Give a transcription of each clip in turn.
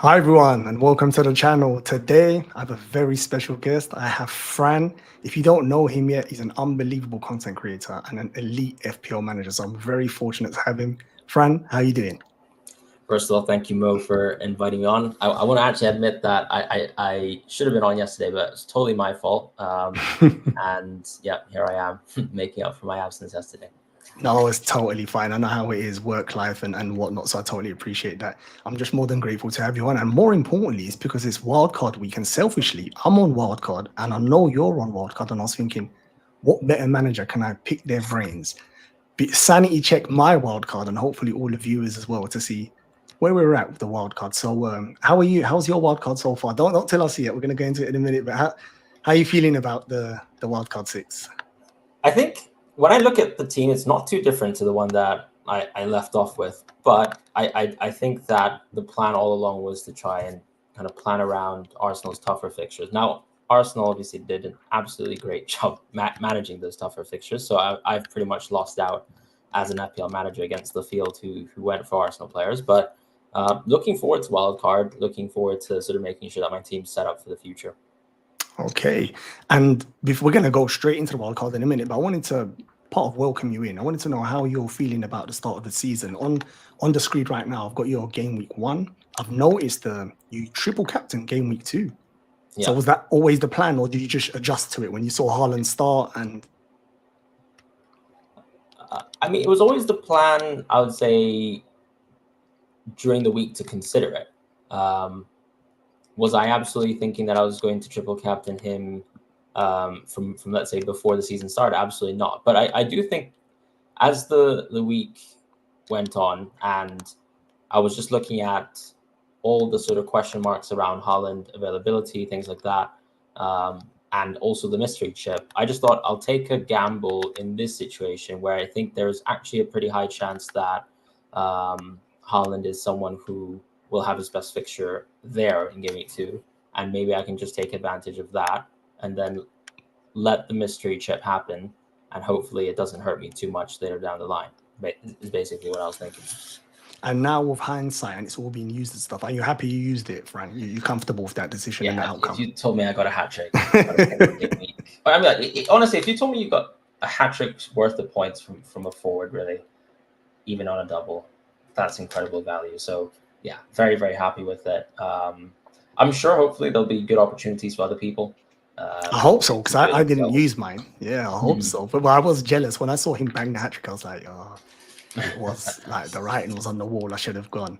Hi everyone and welcome to the channel. Today I have a very special guest. I have Fran. If you don't know him yet, he's an unbelievable content creator and an elite FPL manager. So I'm very fortunate to have him. Fran, how you doing? First of all, thank you, Mo, for inviting me on. I want to actually admit that I should have been on yesterday, but it's totally my fault. And yeah, here I am making up for my absence yesterday. No, it's totally fine. I know how it is, work life and whatnot. So I totally appreciate that. I'm just more than grateful to have you on. And more importantly, it's because it's wildcard week. And selfishly, I'm on wildcard and I know you're on wildcard. And I was thinking, what better manager can I pick their brains? Sanity check my wildcard and hopefully all the viewers as well to see where we're at with the wildcard. So how are you? How's your wildcard so far? Don't tell us yet. We're going to go into it in a minute. But how are you feeling about the wildcard 6? I think when I look at the team, it's not too different to the one that I left off with. But I think that the plan all along was to try and kind of plan around Arsenal's tougher fixtures. Now, Arsenal obviously did an absolutely great job managing those tougher fixtures. So I've pretty much lost out as an FPL manager against the field who went for Arsenal players. But looking forward to Wildcard, looking forward to sort of making sure that my team's set up for the future. Okay. And we're going to go straight into the wildcard in a minute, but I wanted to part of welcome you in. I wanted to know how you're feeling about the start of the season. On the screen right now, I've got your game week 1. I've noticed you triple captain game week 2. Yeah. So was that always the plan, or did you just adjust to it when you saw Haaland start? And I mean, it was always the plan, I would say, during the week to consider it. Was I absolutely thinking that I was going to triple captain him from let's say before the season started? Absolutely not. But I do think as the week went on and I was just looking at all the sort of question marks around Haaland availability, things like that, and also the mystery chip, I just thought I'll take a gamble in this situation where I think there's actually a pretty high chance that Haaland is someone who will have his best fixture there in game week 2, and maybe I can just take advantage of that and then let the mystery chip happen, and hopefully it doesn't hurt me too much later down the line. Is basically what I was thinking. And now with hindsight and it's all being used and stuff, are you happy you used it, Fran? You're comfortable with that decision and the outcome? If you told me I got a hat trick, I mean, honestly, if you told me you got a hat trick worth of points from a forward, really, even on a double, that's incredible value. So yeah, very, very happy with it. I'm sure hopefully there'll be good opportunities for other people. I hope so, because I didn't use mine. Yeah, I hope so. But I was jealous when I saw him bang the hat trick. I was like, oh, it was like the writing was on the wall. I should have gone.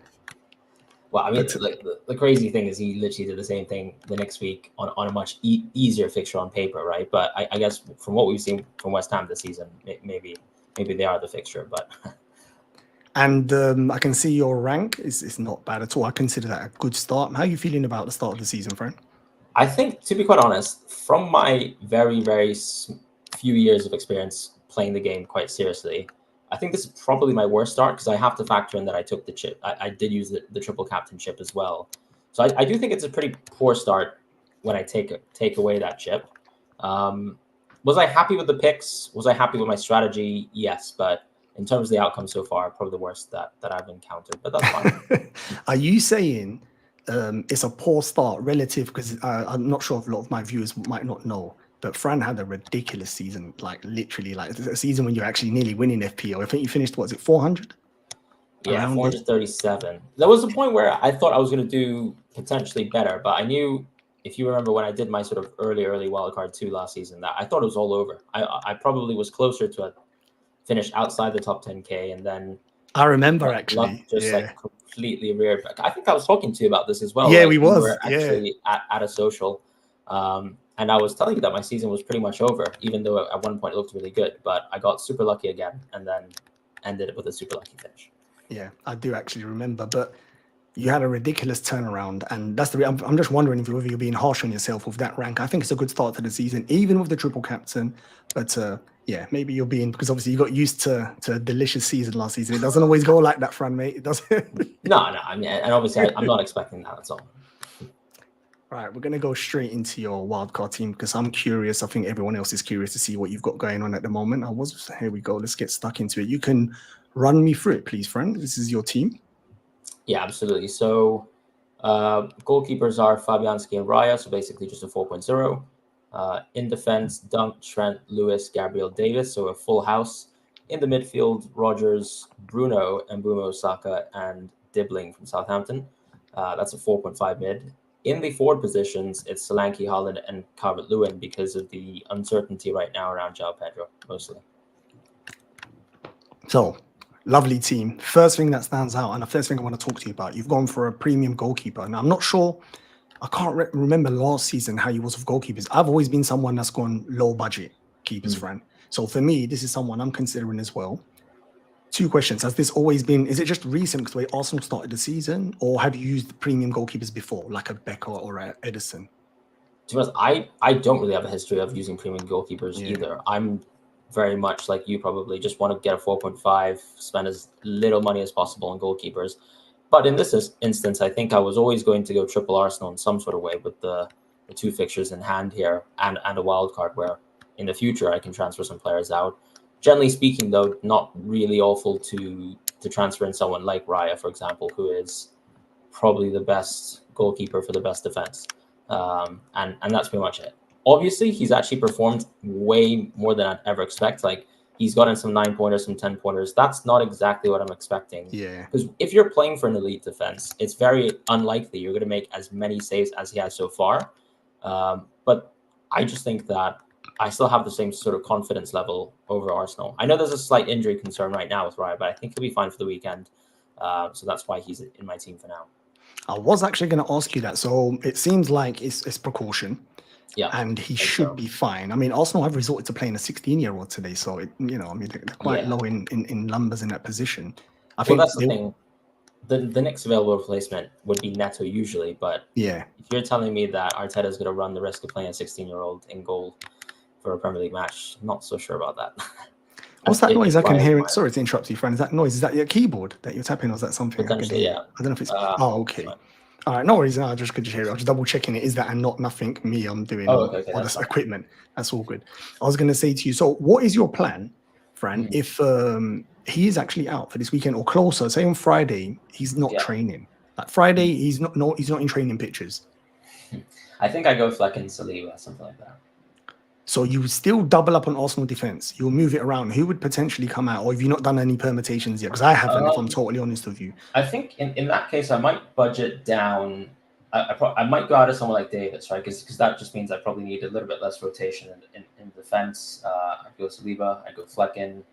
Well, I mean, like the crazy thing is he literally did the same thing the next week on a much easier fixture on paper, right? But I guess from what we've seen from West Ham this season, maybe they are the fixture, but. And I can see your rank is not bad at all. I consider that a good start. How are you feeling about the start of the season, Fran? I think, to be quite honest, from my very, very few years of experience playing the game quite seriously, I think this is probably my worst start because I have to factor in that I took the chip. I did use the triple captain chip as well. So I do think it's a pretty poor start when I take away that chip. Was I happy with the picks? Was I happy with my strategy? Yes, but in terms of the outcome so far, probably the worst that I've encountered, but that's fine. Are you saying it's a poor start relative? Because I'm not sure if a lot of my viewers might not know, but Fran had a ridiculous season, like literally like a season when you're actually nearly winning FPL. I think you finished, what was it, 400? Yeah, 437. There was a point where I thought I was going to do potentially better, but I knew, if you remember when I did my sort of early Wildcard 2 last season, that I thought it was all over. I probably was closer to a finish outside the top 10K, and then I remember actually like completely reared back. I think I was talking to you about this as well. Yeah, like, we were actually at a social, and I was telling you that my season was pretty much over, even though at one point it looked really good. But I got super lucky again, and then ended it with a super lucky finish. Yeah, I do actually remember, but you had a ridiculous turnaround, and that's the. I'm just wondering whether you're being harsh on yourself with that rank. I think it's a good start to the season, even with the triple captain. But yeah, maybe you're being, because obviously you got used to a delicious season last season. It doesn't always go like that, Fran, mate. It doesn't. No. I mean, and obviously I'm not expecting that at all. Right, we're going to go straight into your wildcard team because I'm curious. I think everyone else is curious to see what you've got going on at the moment. Here we go. Let's get stuck into it. You can run me through it, please, Fran. This is your team. Yeah, absolutely. So Goalkeepers are Fabianski and Raya, so basically just a 4.0. In defense, Dunk, Trent, Lewis, Gabriel, Davis, so a full house. In the midfield, Rogers, Bruno, Mbumo, Saka, and Dibbling from Southampton. That's a 4.5 mid. In the forward positions, it's Solanke, Haaland, and Calvert-Lewin because of the uncertainty right now around João Pedro, mostly. So, lovely team. First thing that stands out, and the first thing I want to talk to you about, you've gone for a premium goalkeeper. Now, I'm not sure, I can't remember last season how you was with goalkeepers. I've always been someone that's gone low budget keepers, Fran. So for me, this is someone I'm considering as well. Two questions. Has this always been, is it just recent because the way Arsenal started the season, or have you used premium goalkeepers before, like a Becker or a Edison? To be honest, I don't really have a history of using premium goalkeepers either. I'm very much like you probably just want to get a 4.5, spend as little money as possible on goalkeepers. But in this instance, I think I was always going to go triple Arsenal in some sort of way with the two fixtures in hand here and a wild card where in the future I can transfer some players out. Generally speaking, though, not really awful to transfer in someone like Raya, for example, who is probably the best goalkeeper for the best defense. And that's pretty much it. Obviously, he's actually performed way more than I'd ever expect. Like, he's gotten some 9-pointers, some 10-pointers. That's not exactly what I'm expecting. Yeah. Because if you're playing for an elite defense, it's very unlikely you're going to make as many saves as he has so far. But I just think that I still have the same sort of confidence level over Arsenal. I know there's a slight injury concern right now with Raya, but I think he'll be fine for the weekend. So that's why he's in my team for now. I was actually going to ask you that. So it seems like it's precaution. Yeah, and he should be fine. I mean, Arsenal have resorted to playing a 16-year-old today, so I mean, they're quite low in numbers in that position. I think that's the thing. The next available replacement would be Neto usually, but if you're telling me that Arteta is going to run the risk of playing a 16-year-old in goal for a Premier League match, I'm not so sure about that. What's that noise I can hear? Sorry to interrupt you, friend. Is that noise? Is that your keyboard that you're tapping, or is that something I can hear? Yeah. I don't know if it's. Okay. All right, no worries. No, I just could hear it. I was just double checking it. Is that and not nothing me I'm doing or this equipment? That's all good. I was going to say to you, so what is your plan, Fran, if he is actually out for this weekend or closer? Say on Friday, he's not training. Like Friday, he's not in training pictures. I think I go Fleck and Saliba, something like that. So you still double up on Arsenal defense. You'll move it around. Who would potentially come out? Or have you not done any permutations yet? Because I haven't, if I'm totally honest with you. I think in that case, I might budget down. I might go out of someone like Davis, right? Because that just means I probably need a little bit less rotation in defense. I'd go Saliba, I'd go Flecken.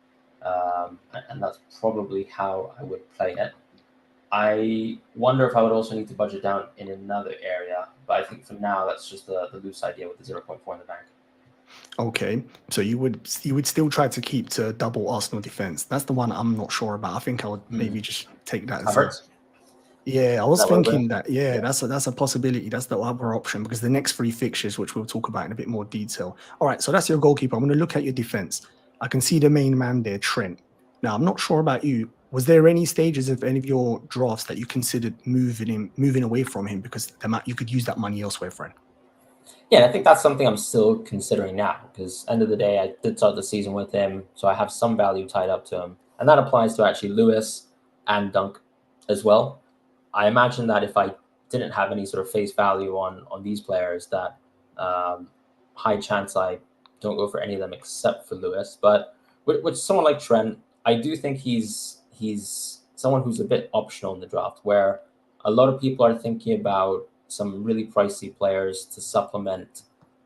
And that's probably how I would play it. I wonder if I would also need to budget down in another area. But I think for now, that's just the loose idea with the 0.4 in the bank. Okay, so you would still try to keep to double Arsenal defense. That's the one I'm not sure about. I think I would maybe just take that as I was thinking that. Yeah, that's a possibility. That's the other option because the next 3 fixtures, which we'll talk about in a bit more detail. All right, so that's your goalkeeper. I'm going to look at your defense. I can see the main man there, Trent. Now, I'm not sure about you. Was there any stages of any of your drafts that you considered moving away from him because you could use that money elsewhere, friend? Yeah, I think that's something I'm still considering now because end of the day, I did start the season with him, so I have some value tied up to him. And that applies to actually Lewis and Dunk as well. I imagine that if I didn't have any sort of face value on these players, that high chance I don't go for any of them except for Lewis. But with someone like Trent, I do think he's someone who's a bit optional in the draft, where a lot of people are thinking about some really pricey players to supplement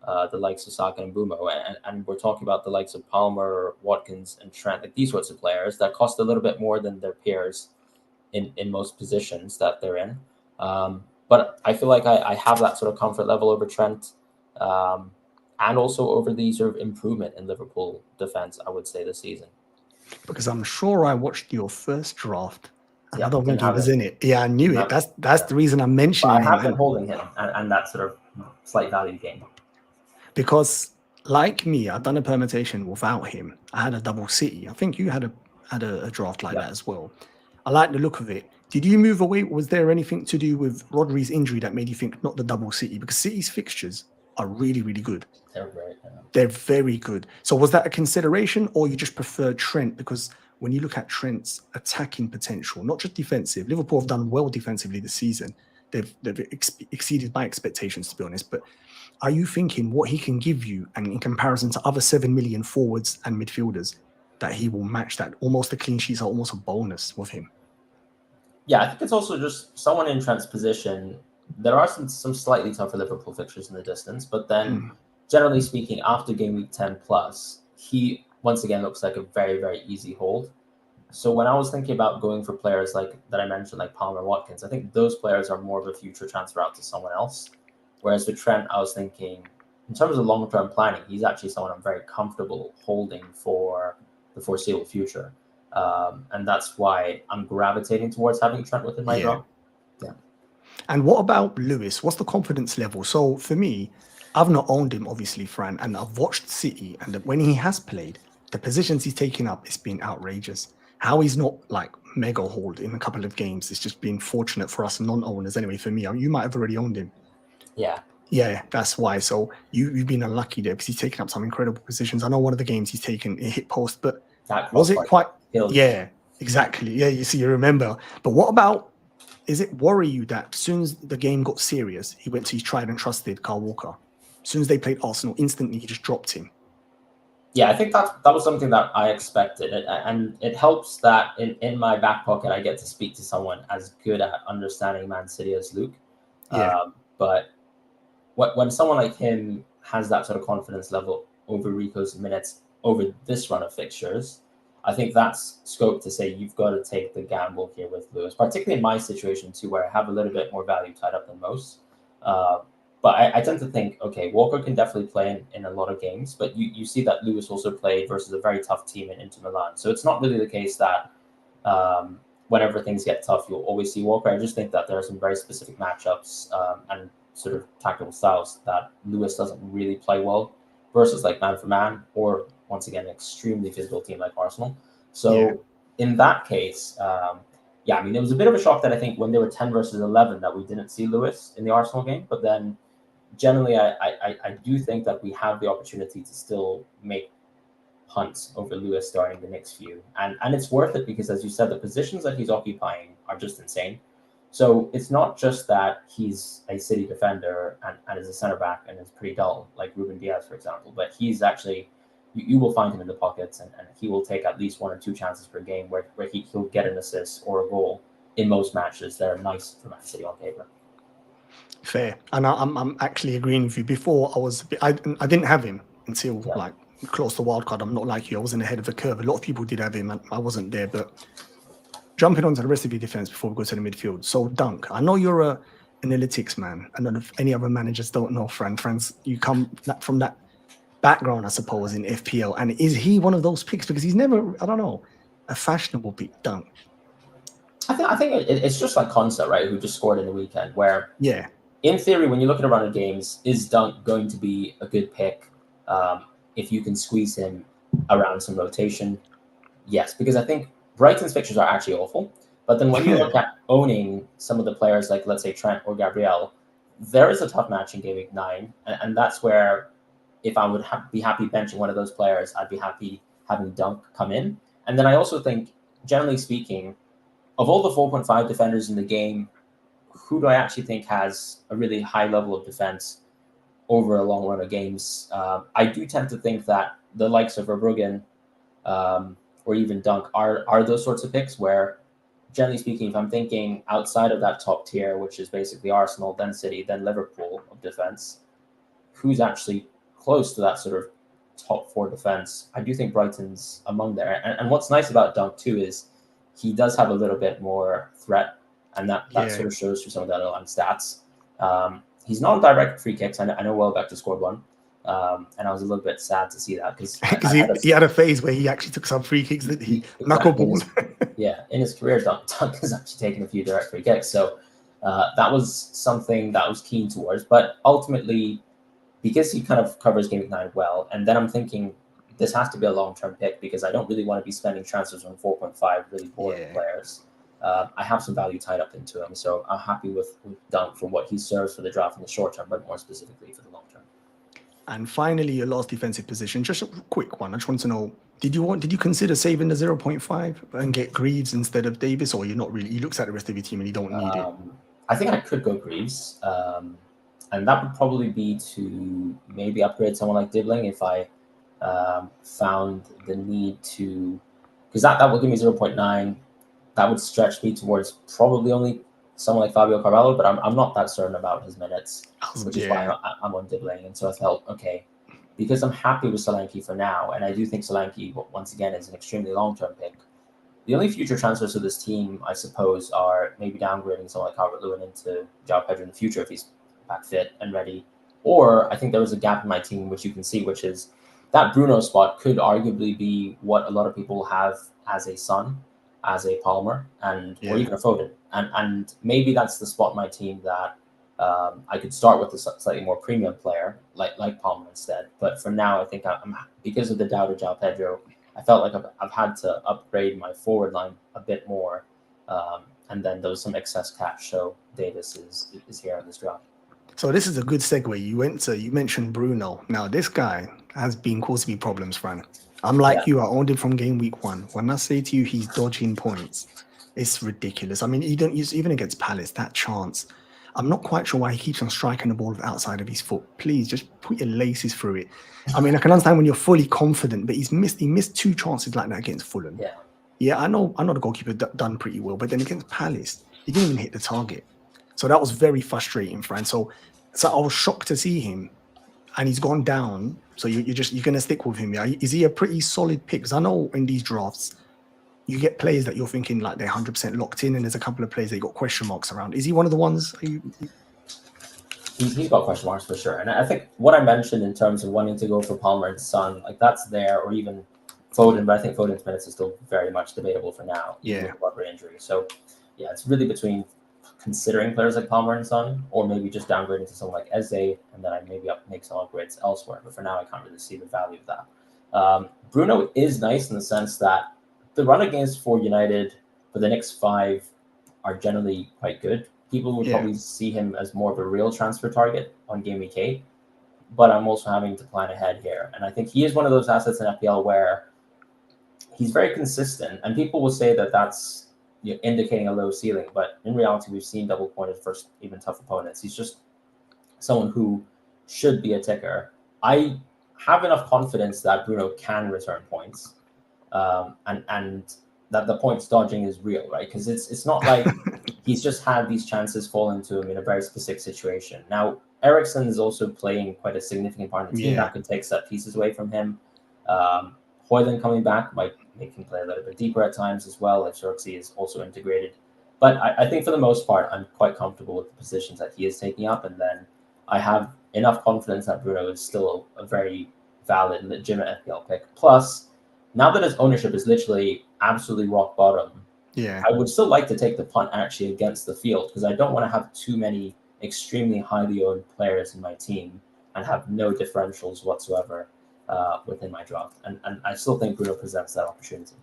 the likes of Saka and Mbumo. And we're talking about the likes of Palmer, Watkins, and Trent, like these sorts of players that cost a little bit more than their peers in most positions that they're in. But I feel like I have that sort of comfort level over Trent and also over the sort of improvement in Liverpool defense, I would say, this season. Because I'm sure I watched your first draft. I don't think he was in it. Yeah, I knew it. That's the reason I'm mentioning him. I have been holding him and that sort of slight value game. Because, like me, I've done a permutation without him. I had a double City. I think you had a draft like that as well. I like the look of it. Did you move away? Was there anything to do with Rodri's injury that made you think not the double City? Because City's fixtures are really, really good. They're very good. So was that a consideration or you just preferred Trent? Because when you look at Trent's attacking potential, not just defensive, Liverpool have done well defensively this season. they've exceeded my expectations, to be honest. But are you thinking what he can give you, and in comparison to other 7 million forwards and midfielders, that he will match that? Almost the clean sheets are almost a bonus with him. Yeah, I think it's also just someone in Trent's position. There are some slightly tougher Liverpool fixtures in the distance, but then generally speaking, after game week 10 plus, he once again looks like a very, very easy hold. So when I was thinking about going for players like that I mentioned, like Palmer and Watkins, I think those players are more of a future transfer out to someone else. Whereas with Trent, I was thinking in terms of long-term planning, he's actually someone I'm very comfortable holding for the foreseeable future. And that's why I'm gravitating towards having Trent within my draw. Yeah. And what about Lewis? What's the confidence level? So for me, I've not owned him, obviously, Fran, and I've watched City, and when he has played, the positions he's taken up, it's been outrageous. How he's not like mega hauled in a couple of games, it's just been fortunate for us non-owners. Anyway, for me, you might have already owned him. Yeah, that's why. So you've been unlucky there because he's taken up some incredible positions. I know one of the games he's taken a hit post, but was it quite? Yeah, exactly. Yeah, you remember. But what about? Is it worry you that as soon as the game got serious, he went to his tried and trusted Kyle Walker? As soon as they played Arsenal, instantly he just dropped him. Yeah, I think that was something that I expected, and it helps that in my back pocket I get to speak to someone as good at understanding Man City as Luke. Yeah. But when someone like him has that sort of confidence level over Rico's minutes over this run of fixtures, I think that's scope to say you've got to take the gamble here with Lewis, particularly in my situation too, where I have a little bit more value tied up than most. But I tend to think, okay, Walker can definitely play in a lot of games, but you see that Lewis also played versus a very tough team in Inter Milan. So it's not really the case that whenever things get tough, you'll always see Walker. I just think that there are some very specific matchups and sort of tactical styles that Lewis doesn't really play well versus like man for man, or once again, an extremely physical team like Arsenal. So in that case, yeah, I mean, it was a bit of a shock that I think when they were 10 versus 11 that we didn't see Lewis in the Arsenal game. But then generally, I do think that we have the opportunity to still make punts over Lewis starting the next few. And it's worth it because, as you said, the positions that he's occupying are just insane. So it's not just that he's a City defender and is a center back and is pretty dull, like Ruben Diaz, for example, but he's actually, you will find him in the pockets and he will take at least 1 or 2 chances per game where he'll get an assist or a goal in most matches that are nice for Man City on paper. Fair. And I'm actually agreeing with you. Before, I didn't have him until like close to Wildcard. I'm not like you. I wasn't ahead of the curve. A lot of people did have him and I wasn't there, but jumping onto the rest of your defense before we go to the midfield. So, Dunk, I know you're an analytics man. I don't know if any other managers don't know, Franz, you come from that background, I suppose, in FPL. And is he one of those picks? Because he's never, I don't know, a fashionable pick, Dunk. I think it's just like concept, right? Who just scored in the weekend, where in theory, when you look at a run of games, is Dunk going to be a good pick if you can squeeze him around some rotation? Yes, because I think Brighton's fixtures are actually awful. But then when you look at owning some of the players like, let's say, Trent or Gabriel, there is a tough match in game week 9. And that's where if I would be happy benching one of those players, I'd be happy having Dunk come in. And then I also think, generally speaking, of all the 4.5 defenders in the game, who do I actually think has a really high level of defense over a long run of games? I do tend to think that the likes of Verbruggen or even Dunk are those sorts of picks where, generally speaking, if I'm thinking outside of that top tier, which is basically Arsenal, then City, then Liverpool of defense, who's actually close to that sort of top 4 defense, I do think Brighton's among there. And what's nice about Dunk too is he does have a little bit more threat, and that sort of shows through some of the underlying stats. He's not direct free kicks. I know Welbeck just scored one. And I was a little bit sad to see that because he had a phase where he actually took some free kicks that he knuckleballed. In his career, Dunk has actually taken a few direct free kicks. So that was something that I was keen towards. But ultimately, because he kind of covers game week 9 well, and then I'm thinking this has to be a long-term pick because I don't really want to be spending transfers on 4.5 really boring players. I have some value tied up into him, so I'm happy with Dunk for what he serves for the draft in the short term, but more specifically for the long term. And finally, your last defensive position, just a quick one. I just want to know, did you consider saving the 0.5 and get Greaves instead of Davis, or you're not really? You looked at the rest of your team and you don't need it. I think I could go Greaves, and that would probably be to maybe upgrade someone like Dibbling if I found the need to, because that will give me 0.9. That would stretch me towards probably only someone like Fabio Carvalho, but I'm not that certain about his minutes, which is why I'm on Dibbling. And so I felt, okay, because I'm happy with Solanke for now, and I do think Solanke, once again, is an extremely long-term pick. The only future transfers to this team, I suppose, are maybe downgrading someone like Calvert-Lewin into João Pedro in the future if he's back fit and ready. Or I think there was a gap in my team, which you can see, which is that Bruno spot could arguably be what a lot of people have as a Son, as a Palmer, or even a Foden. And maybe that's the spot in my team that I could start with a slightly more premium player like Palmer instead. But for now, I think I'm because of the doubt of João Pedro, I felt like I've had to upgrade my forward line a bit more, and then there was some excess cash. So Davis is here on this draft. So this is a good segue. You mentioned Bruno. Now this guy has been causing me problems, Fran. I'm like you. I owned him from game week 1. When I say to you he's dodging points, it's ridiculous. I mean, you don't use even against Palace that chance. I'm not quite sure why he keeps on striking the ball with outside of his foot. Please just put your laces through it. I mean, I can understand when you're fully confident, but he missed 2 chances like that against Fulham. Yeah, I know the goalkeeper done pretty well, but then against Palace, he didn't even hit the target. So that was very frustrating, Fran. So I was shocked to see him, and he's gone down. So you're going to stick with him, yeah? Is he a pretty solid pick? Because I know in these drafts, you get players that you're thinking like they're 100% locked in, and there's a couple of players that you got question marks around. Is he one of the ones? He's got question marks for sure. And I think what I mentioned in terms of wanting to go for Palmer and Son, like that's there, or even Foden, but I think Foden's minutes is still very much debatable for now, even with rubber injury. So yeah, it's really between considering players like Palmer and Son, or maybe just downgrading to someone like Eze, and then I maybe make some upgrades elsewhere. But for now, I can't really see the value of that. Bruno is nice in the sense that the run against for United for the next 5 are generally quite good. People would probably see him as more of a real transfer target on game week 8, but I'm also having to plan ahead here. And I think he is one of those assets in FPL where he's very consistent, and people will say that that's indicating a low ceiling, but in reality, we've seen double pointed versus even tough opponents. He's just someone who should be a ticker. I have enough confidence that Bruno can return points, and that the points dodging is real, right? Because it's not like he's just had these chances fall into him in a very specific situation. Now, Eriksen is also playing quite a significant part in the team that could take set pieces away from him. Haaland coming back might make him play a little bit deeper at times as well, if Xerxes is also integrated. But I think for the most part, I'm quite comfortable with the positions that he is taking up. And then I have enough confidence that Bruno is still a very valid, legitimate FPL pick. Plus, now that his ownership is literally absolutely rock bottom, I would still like to take the punt actually against the field, because I don't want to have too many extremely highly owned players in my team and have no differentials whatsoever within my draft. And I still think Bruno presents that opportunity.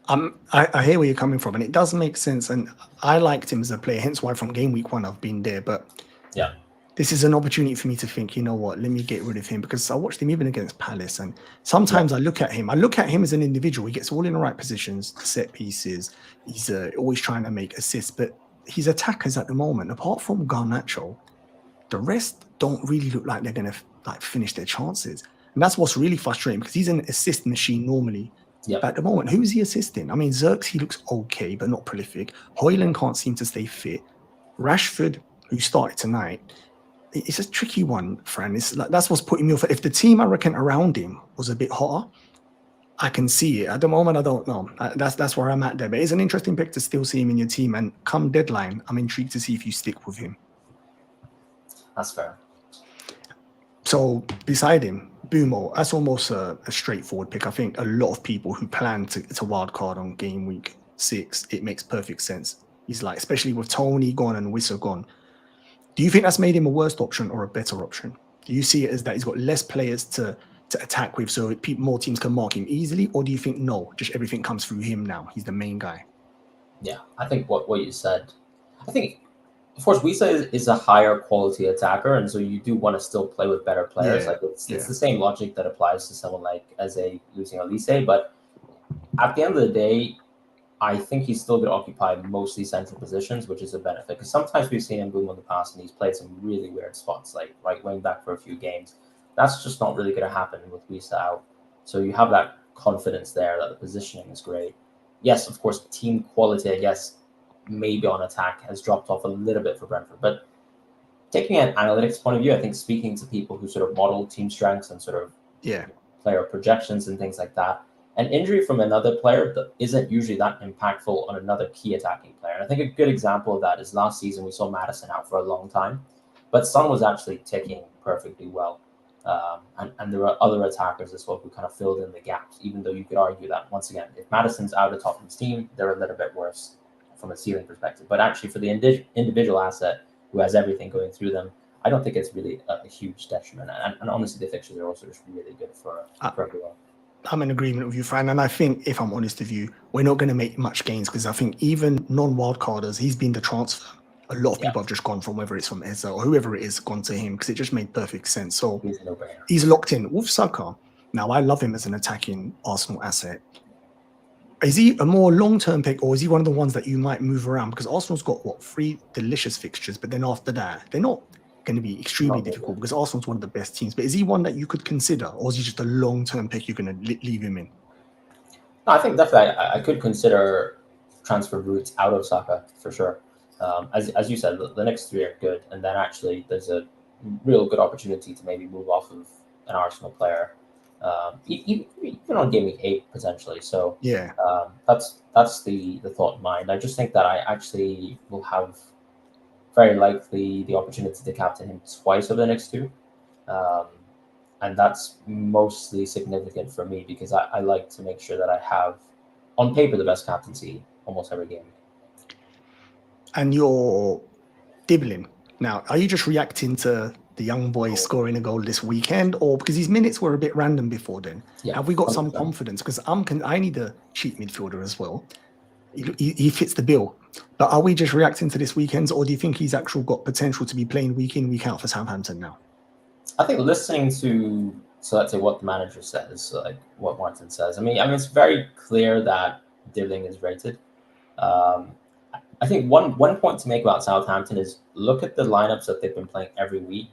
I hear where you're coming from, and it does make sense. And I liked him as a player, hence why from game week 1 I've been there. But this is an opportunity for me to think, you know what, let me get rid of him, because I watched him even against Palace, and sometimes I look at him as an individual. He gets all in the right positions, set pieces. He's always trying to make assists, but his attackers at the moment, apart from Garnacho, the rest don't really look like they're going to finish their chances. And that's what's really frustrating, because he's an assist machine normally. But at the moment, who's he assisting? I mean, Xerxes, he looks okay, but not prolific. Haaland can't seem to stay fit. Rashford, who started tonight, it's a tricky one, Fran. It's like, that's what's putting me off. If the team, I reckon, around him was a bit hotter, I can see it. At the moment, I don't know. That's where I'm at there. But it's an interesting pick to still see him in your team. And come deadline, I'm intrigued to see if you stick with him. That's fair. So beside him, Bumo, that's almost a straightforward pick. I think a lot of people who plan to wildcard on game week 6, it makes perfect sense. He's like, especially with Tony gone and Wissa gone. Do you think that's made him a worse option or a better option? Do you see it as that he's got less players to attack with, so more teams can mark him easily? Or do you think, no, just everything comes through him now? He's the main guy. Yeah, I think what you said. I think, of course, Wissa is a higher quality attacker, and so you do want to still play with better players. It's the same logic that applies to someone like Eze losing Elise. But at the end of the day, I think he's still going to occupy mostly central positions, which is a benefit. Because sometimes we've seen him boom in the past, and he's played some really weird spots, like right wing back for a few games. That's just not really going to happen with Wisa out. So you have that confidence there that the positioning is great. Yes, of course, team quality, I guess, maybe on attack has dropped off a little bit for Brentford. But taking an analytics point of view, I think speaking to people who sort of model team strengths and sort of player projections and things like that, an injury from another player that isn't usually that impactful on another key attacking player. And I think a good example of that is last season we saw Maddison out for a long time, but Son was actually ticking perfectly well. And there were other attackers as well who kind of filled in the gaps, even though you could argue that, once again, if Maddison's out of Tottenham's team, they're a little bit worse from a ceiling perspective. But actually for the individual asset who has everything going through them, I don't think it's really a huge detriment. And honestly, the fixtures are also just really good for everyone. I'm in agreement with you, Fran. And I think, if I'm honest with you, we're not going to make much gains because I think even non-wildcarders, he's been the transfer. A lot of people have just gone from, whether it's from Eza or whoever it is, gone to him because it just made perfect sense. So he's locked in with Saka. Now, I love him as an attacking Arsenal asset. Is he a more long-term pick, or is he one of the ones that you might move around? Because Arsenal's got, 3 delicious fixtures, but then after that, they're not going to be extremely difficult because Arsenal's one of the best teams. But is he one that you could consider, or is he just a long-term pick you're going to leave him in? No, I think definitely I could consider transfer routes out of Saka for sure. As you said, the next 3 are good, and then actually there's a real good opportunity to maybe move off of an Arsenal player, even on game week 8 potentially. So that's the thought in mind. I just think that I actually will have very likely the opportunity to captain him twice over the next 2. And that's mostly significant for me because I like to make sure that I have, on paper, the best captaincy almost every game. And you're dibbling. Now, are you just reacting to the young boy scoring a goal this weekend, or because his minutes were a bit random before then? Have we got 100%. Some confidence? Because I need a cheap midfielder as well. He fits the bill. But are we just reacting to this weekend, or do you think he's actually got potential to be playing week in, week out for Southampton now? I think listening to, so let's say, what the manager says, like what Martin says. I mean, it's very clear that Dibbling is rated. I think one point to make about Southampton is look at the lineups that they've been playing every week.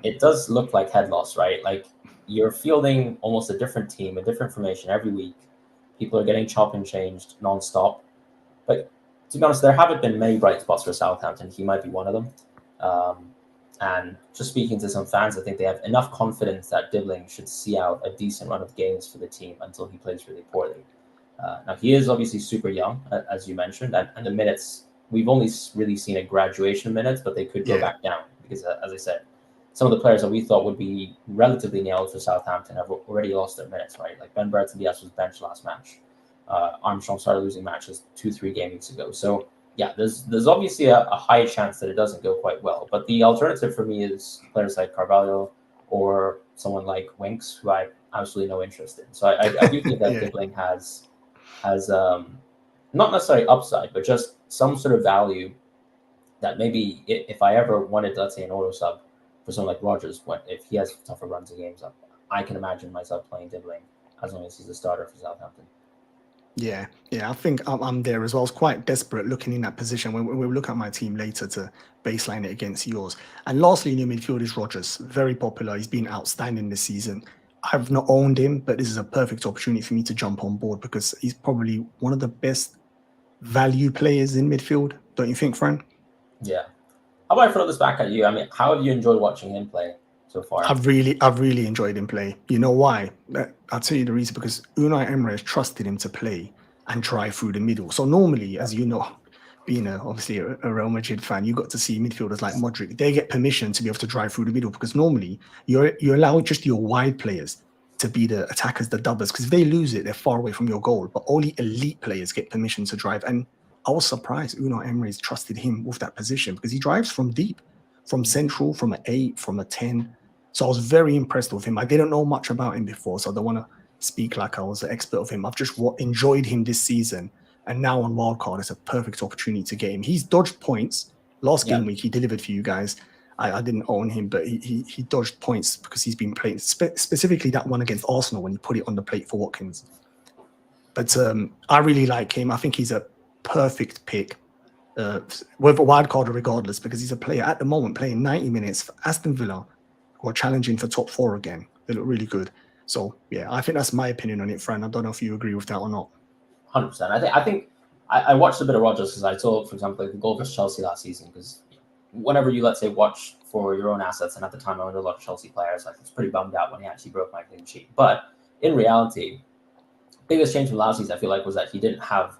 It does look like head loss, right? Like you're fielding almost a different team, a different formation every week. People are getting chopped and changed nonstop. But to be honest, there haven't been many bright spots for Southampton. He might be one of them. And just speaking to some fans, I think they have enough confidence that Dibbling should see out a decent run of games for the team until he plays really poorly. Now, he is obviously super young, as you mentioned, and the minutes, we've only really seen a graduation minutes, but they could go back down because, as I said, some of the players that we thought would be relatively nailed for Southampton have already lost their minutes, right? Like Ben Brereton Diaz was benched last match. Armstrong started losing matches 2-3 game weeks ago. So, yeah, there's obviously a high chance that it doesn't go quite well. But the alternative for me is players like Carvalho or someone like Winks, who I have absolutely no interest in. So I do think that Dibbling has not necessarily upside, but just some sort of value that maybe if I ever wanted, let's say, an auto sub for someone like Rodgers, if he has tougher runs of games, I can imagine myself playing Dibbling as long as he's a starter for Southampton. Yeah, I think I'm there as well. I was quite desperate looking in that position. We'll look at my team later to baseline it against yours. And lastly, in your midfield is Rodgers. Very popular. He's been outstanding this season. I've not owned him, but this is a perfect opportunity for me to jump on board because he's probably one of the best value players in midfield. Don't you think, Fran? Yeah. How about I throw this back at you? I mean, how have you enjoyed watching him play so far? I've really enjoyed him play. You know why? I'll tell you the reason, because Unai Emery has trusted him to play and drive through the middle. So normally, as you know, being obviously a Real Madrid fan, you got to see midfielders like Modric. They get permission to be able to drive through the middle because normally you allow just your wide players to be the attackers, the dubbers, because if they lose it, they're far away from your goal. But only elite players get permission to drive. And I was surprised Unai Emery's trusted him with that position because he drives from deep, from central, from an 8, from a 10. So I was very impressed with him. I didn't know much about him before, so I don't want to speak like I was an expert of him. I've just enjoyed him this season. And now on Wildcard, it's a perfect opportunity to get him. He's dodged points. Last game week, he delivered for you guys. I didn't own him, but he dodged points because he's been playing, specifically that one against Arsenal when he put it on the plate for Watkins. But I really like him. I think he's a perfect pick, with a wild card regardless, because he's a player at the moment playing 90 minutes for Aston Villa, who are challenging for top 4 again. They look really good. So yeah, I think that's my opinion on it, Fran. I don't know if you agree with that or not. 100%. I think I watched a bit of Rodgers because I saw, for example, like the goal versus Chelsea last season. Because whenever you, let's say, watch for your own assets, and at the time I owned a lot of Chelsea players, I was pretty bummed out when he actually broke my clean sheet. But in reality, biggest change from last season, I feel like, was that he didn't have,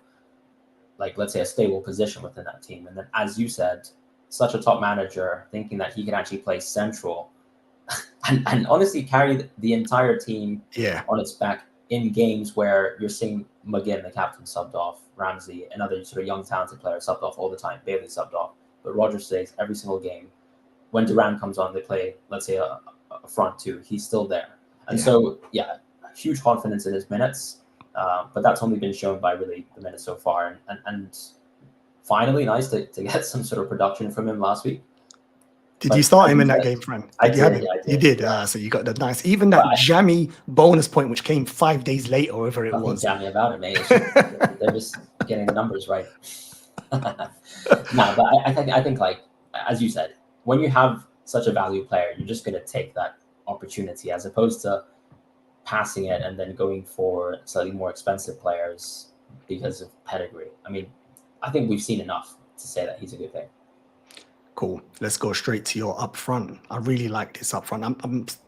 like, let's say, a stable position within that team. And then, as you said, such a top manager thinking that he can actually play central and honestly carry the entire team on its back in games where you're seeing McGinn, the captain, subbed off, Ramsey, another sort of young, talented player, subbed off all the time, Bailey subbed off. But Rodgers stays every single game. When Duran comes on, they play, let's say, a front two. He's still there. And so, huge confidence in his minutes. But that's only been shown by really the minutes so far. And finally, nice to get some sort of production from him last week. Did you start him in that game, Fran? I did. You did. So you got the nice, even that jammy bonus point, which came 5 days later, whatever it was. Jammy about it, mate. They're just getting the numbers right. No, but I think, like, as you said, when you have such a value player, you're just going to take that opportunity as opposed to passing it and then going for slightly more expensive players because of pedigree. I mean, I think we've seen enough to say that he's a good pick. Cool. Let's go straight to your up front. I really like this up front. I don't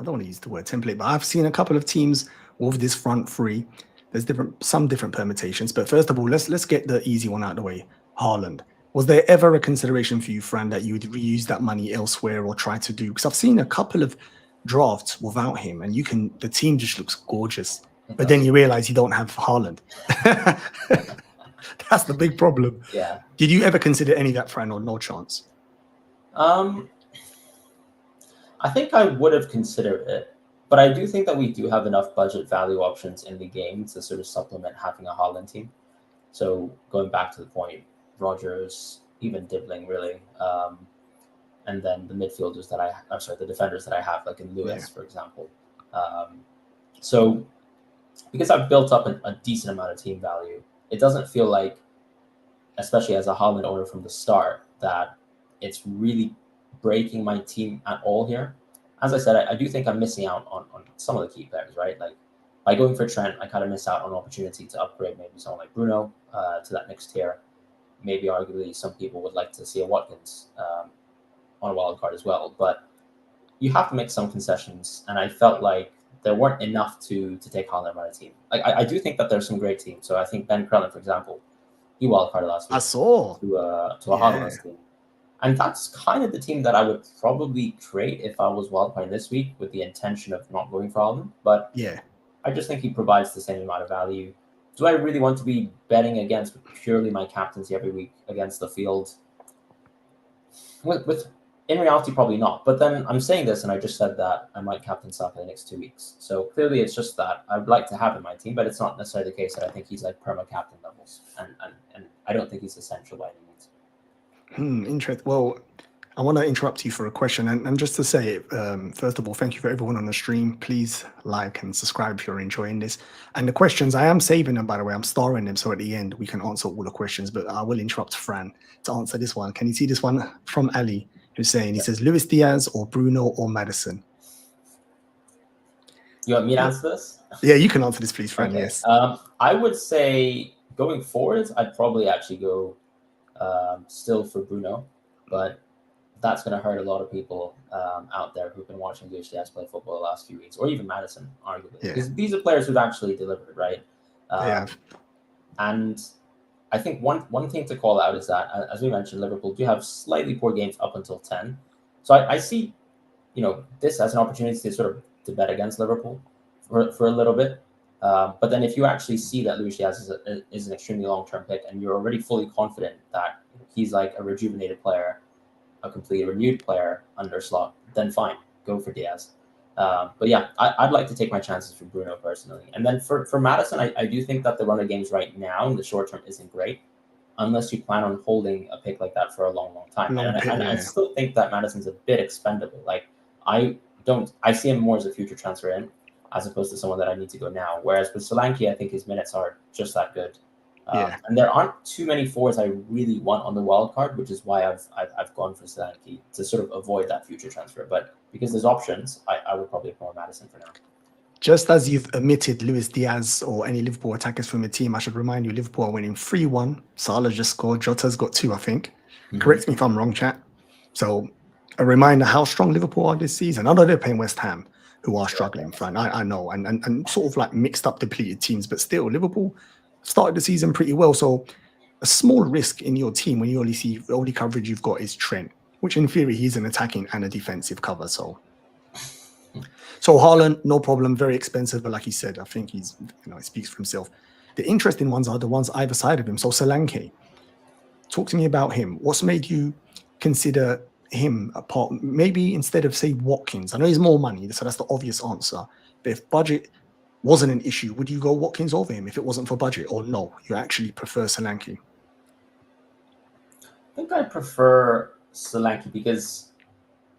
want to use the word template, but I've seen a couple of teams with this front three. There's some different permutations. But first of all, let's get the easy one out of the way. Haaland. Was there ever a consideration for you, Fran, that you would reuse that money elsewhere or try to do? Because I've seen a couple of drafts without him, and the team just looks gorgeous. But then you realize you don't have Haaland. That's the big problem. Yeah. Did you ever consider any of that, Fran, or no chance? I think I would have considered it, but I do think that we do have enough budget value options in the game to sort of supplement having a Haaland team. So going back to the point, Rodgers, even Dibbling, really, and then the midfielders the defenders that I have, like in Lewis, for example. So because I've built up a decent amount of team value, it doesn't feel like, especially as a Haaland owner from the start, that it's really breaking my team at all here. As I said, I do think I'm missing out on some of the key players, right? Like by going for Trent, I kind of miss out on an opportunity to upgrade maybe someone like Bruno to that next tier. Maybe arguably some people would like to see a Watkins on a wild card as well. But you have to make some concessions. And I felt like there weren't enough to take Haaland on a team. Like I do think that there's some great teams. So I think Ben Crellin, for example, he wildcarded last week. I saw to a Haaland team, and that's kind of the team that I would probably create if I was wildcarding this week with the intention of not going for Haaland. But I just think he provides the same amount of value. Do I really want to be betting against purely my captaincy every week against the field? With in reality, probably not. But then I'm saying this, and I just said that I might captain Saka the next 2 weeks. So clearly, it's just that I'd like to have in my team, but it's not necessarily the case that I think he's like perma captain levels, and I don't think he's essential by any means. Interesting. Well, I want to interrupt you for a question, and just to say, first of all, thank you for everyone on the stream. Please like and subscribe if you're enjoying this. And the questions, I am saving them, by the way. I'm starring them, so at the end we can answer all the questions. But I will interrupt Fran to answer this one. Can you see this one from Ali, who's saying, he says, Luis Diaz or Bruno or Maddison? You want me to answer this? Yeah, you can answer this, please, Fran. Okay. Yes. I would say going forward, I'd probably actually go still for Bruno, but that's going to hurt a lot of people out there who've been watching Luis Diaz play football the last few weeks, or even Maddison, arguably. Because these are players who've actually delivered, right? And I think one thing to call out is that, as we mentioned, Liverpool do have slightly poor games up until 10. So I see, this as an opportunity to sort of to bet against Liverpool for a little bit. But then if you actually see that Luis Diaz is an extremely long-term pick and you're already fully confident that he's like a rejuvenated player, a completely renewed player under Slot, then fine, go for Diaz. But yeah, I'd like to take my chances for Bruno personally. And then for Maddison, I do think that the run of games right now in the short term isn't great, unless you plan on holding a pick like that for a long, long time. I still think that Maddison's a bit expendable. Like I see him more as a future transfer in. as opposed to someone that I need to go now. Whereas with Solanke, I think his minutes are just that good. Yeah. And there aren't too many forwards I really want on the wild card, which is why I've gone for Solanke to sort of avoid that future transfer. But because there's options, I would probably ignore Maddison for now. Just as you've omitted Luis Diaz or any Liverpool attackers from your team, I should remind you Liverpool are winning 3-1. Salah just scored. Jota's got 2, I think. Mm-hmm. Correct me if I'm wrong, chat. So a reminder how strong Liverpool are this season. I know they're playing West Ham, who are struggling, Fran. I know, and sort of like mixed up, depleted teams, but still, Liverpool started the season pretty well. So a small risk in your team when you only see the only coverage you've got is Trent, which in theory he's an attacking and a defensive cover. So Haaland, no problem, very expensive, but like you said, I think he's, it speaks for himself. The interesting ones are the ones either side of him. So Solanke, talk to me about him. What's made you consider him apart? Maybe instead of say Watkins, I know he's more money, so that's the obvious answer. But if budget wasn't an issue, would you go Watkins over him if it wasn't for budget, or no, you actually prefer Solanke? I think I prefer Solanke because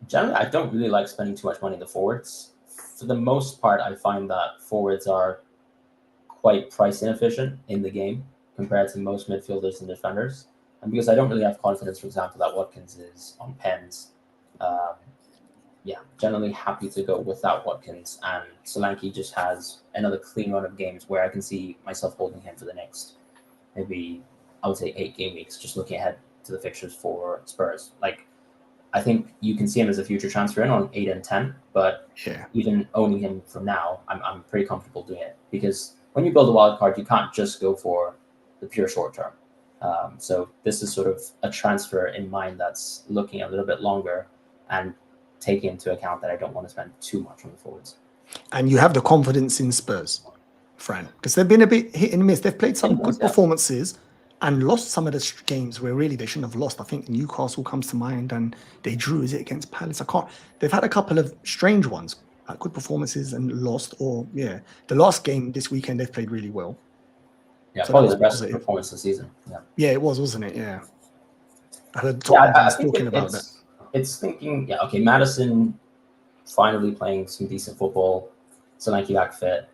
generally I don't really like spending too much money on the forwards. For the most part, I find that forwards are quite price inefficient in the game compared to most midfielders and defenders. And because I don't really have confidence, for example, that Watkins is on pens, generally happy to go without Watkins. And Solanke just has another clean run of games where I can see myself holding him for the next, maybe, I would say 8 game weeks, just looking ahead to the fixtures for Spurs. Like, I think you can see him as a future transfer in on 8 and 10, but even owning him from now, I'm pretty comfortable doing it because when you build a wild card, you can't just go for the pure short term. So this is sort of a transfer in mind that's looking a little bit longer and taking into account that I don't want to spend too much on the forwards. And you have the confidence in Spurs, Fran, because they've been a bit hit and miss. They've played some good performances and lost some of the games where really they shouldn't have lost. I think Newcastle comes to mind, and they drew. Is it against Palace? They've had a couple of strange ones, like good performances and lost. Or the last game this weekend they've played really well. Yeah, so probably the best performance of the season. Yeah, it was, wasn't it? Yeah, I heard fans talking about that. It's thinking, Maddison finally playing some decent football, Solanke back fit.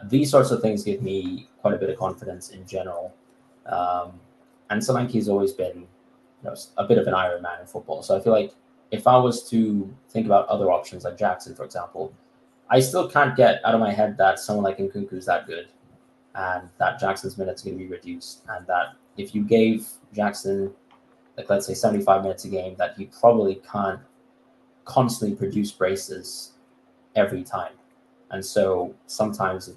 These sorts of things give me quite a bit of confidence in general. And Solanke has always been a bit of an Iron Man in football. So I feel like if I was to think about other options like Jackson, for example, I still can't get out of my head that someone like Nkunku is that good and that Jackson's minutes are going to be reduced. And that if you gave Jackson, like let's say 75 minutes a game, that he probably can't constantly produce braces every time. And so sometimes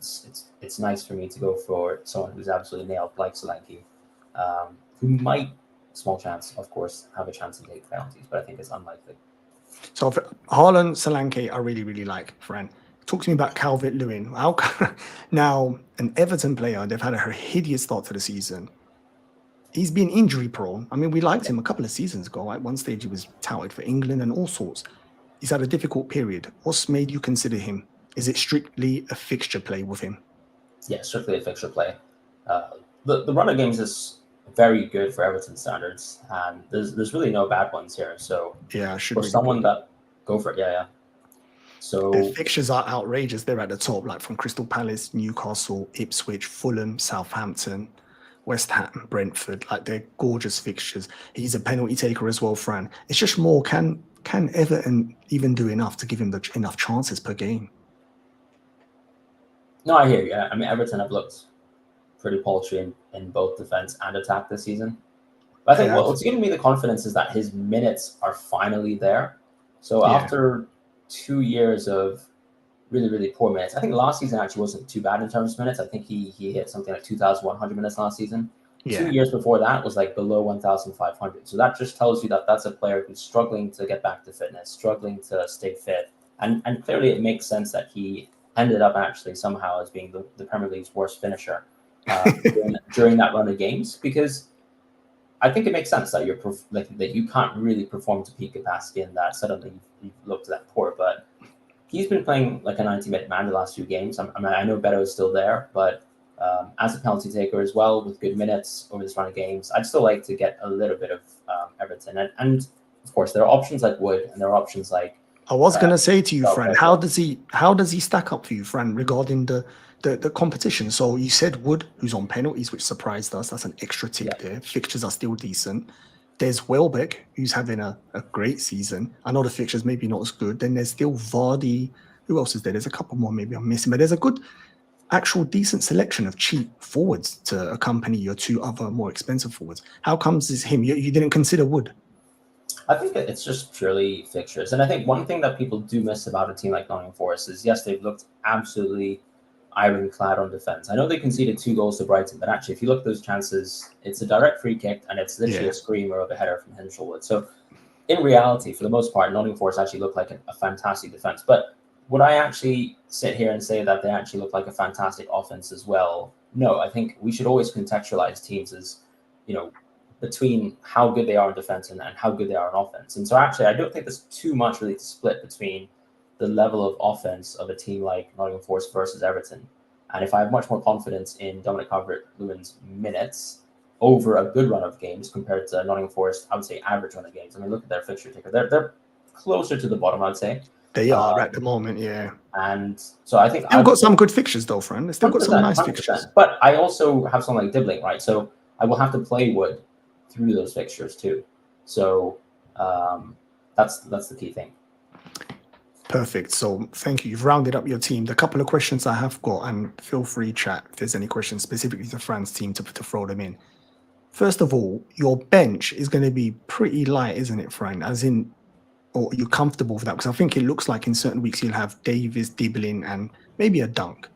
it's nice for me to go for someone who's absolutely nailed, like Solanke, who might, small chance, of course, have a chance to take penalties, but I think it's unlikely. So for Haaland, Solanke, I really, really like, Fran. Talk to me about Calvert-Lewin. Now, an Everton player, they've had a hideous start to the season. He's been injury prone. I mean, we liked him a couple of seasons ago. At one stage, he was touted for England and all sorts. He's had a difficult period. What's made you consider him? Is it strictly a fixture play with him? Yeah, strictly a fixture play. The run of games is very good for Everton standards, and there's really no bad ones here. So for someone that go for it, So the fixtures are outrageous. They're at the top, like from Crystal Palace, Newcastle, Ipswich, Fulham, Southampton, West Ham, Brentford. Like, they're gorgeous fixtures. He's a penalty taker as well, Fran. It's just more, can Everton even do enough to give him enough chances per game? No, I hear you. I mean, Everton have looked pretty paltry in both defense and attack this season. But I think what's giving me the confidence is that his minutes are finally there. So after 2 years of really, really poor minutes, I think last season actually wasn't too bad in terms of minutes. I think he hit something like 2,100 minutes last season. 2 years before that was like below 1,500. So that just tells you that that's a player who's struggling to get back to fitness, struggling to stay fit. And clearly it makes sense that he ended up actually somehow as being the Premier League's worst finisher during that run of games, because I think it makes sense that that you can't really perform to peak capacity and that suddenly you've looked that poor. But he's been playing like a 90-minute man the last few games. I mean, I know Beto is still there, but as a penalty taker as well, with good minutes over this run of games, I'd still like to get a little bit of Everton. And of course, there are options like Wood, and there are options like I was gonna say to you, João Fran, Pedro. how does he stack up for you, Fran, regarding the competition? So you said Wood, who's on penalties, which surprised us. That's an extra tick there. Fixtures are still decent. There's Welbeck, who's having a great season. I know the fixtures maybe not as good. Then there's still Vardy. Who else is there? There's a couple more maybe I'm missing, but there's a good, actual decent selection of cheap forwards to accompany your two other more expensive forwards. How comes it's him? You didn't consider Wood? I think that it's just purely fixtures. And I think one thing that people do miss about a team like Nottingham Forest is, yes, they've looked absolutely ironclad on defense. I know they conceded 2 goals to Brighton, but actually, if you look at those chances, it's a direct free kick and it's literally a screamer of a header from Hinshelwood. So in reality, for the most part, Nottingham Forest actually looked like a fantastic defense. But would I actually sit here and say that they actually look like a fantastic offense as well? No, I think we should always contextualize teams as, between how good they are in defense and how good they are in offense. And so actually, I don't think there's too much really to split between the level of offense of a team like Nottingham Forest versus Everton. And if I have much more confidence in Dominic Calvert-Lewin's minutes over a good run of games compared to Nottingham Forest, I would say average run of games. I mean, look at their fixture ticker. They're closer to the bottom, I'd say. They are at the moment, yeah. And so I think they've got some good fixtures though, Fran. They've still got some nice 100%. fixtures. But I also have someone like Dibbling, right? So I will have to play Wood through those fixtures too. So that's the key thing. Perfect. So thank you. You've rounded up your team. The couple of questions I have got, and feel free, chat, if there's any questions specifically to Fran's team to throw them in. First of all, your bench is going to be pretty light, isn't it, Fran? As in, or you're comfortable with that? Because I think it looks like in certain weeks you'll have Davis, Dibbling, and maybe a Dunk.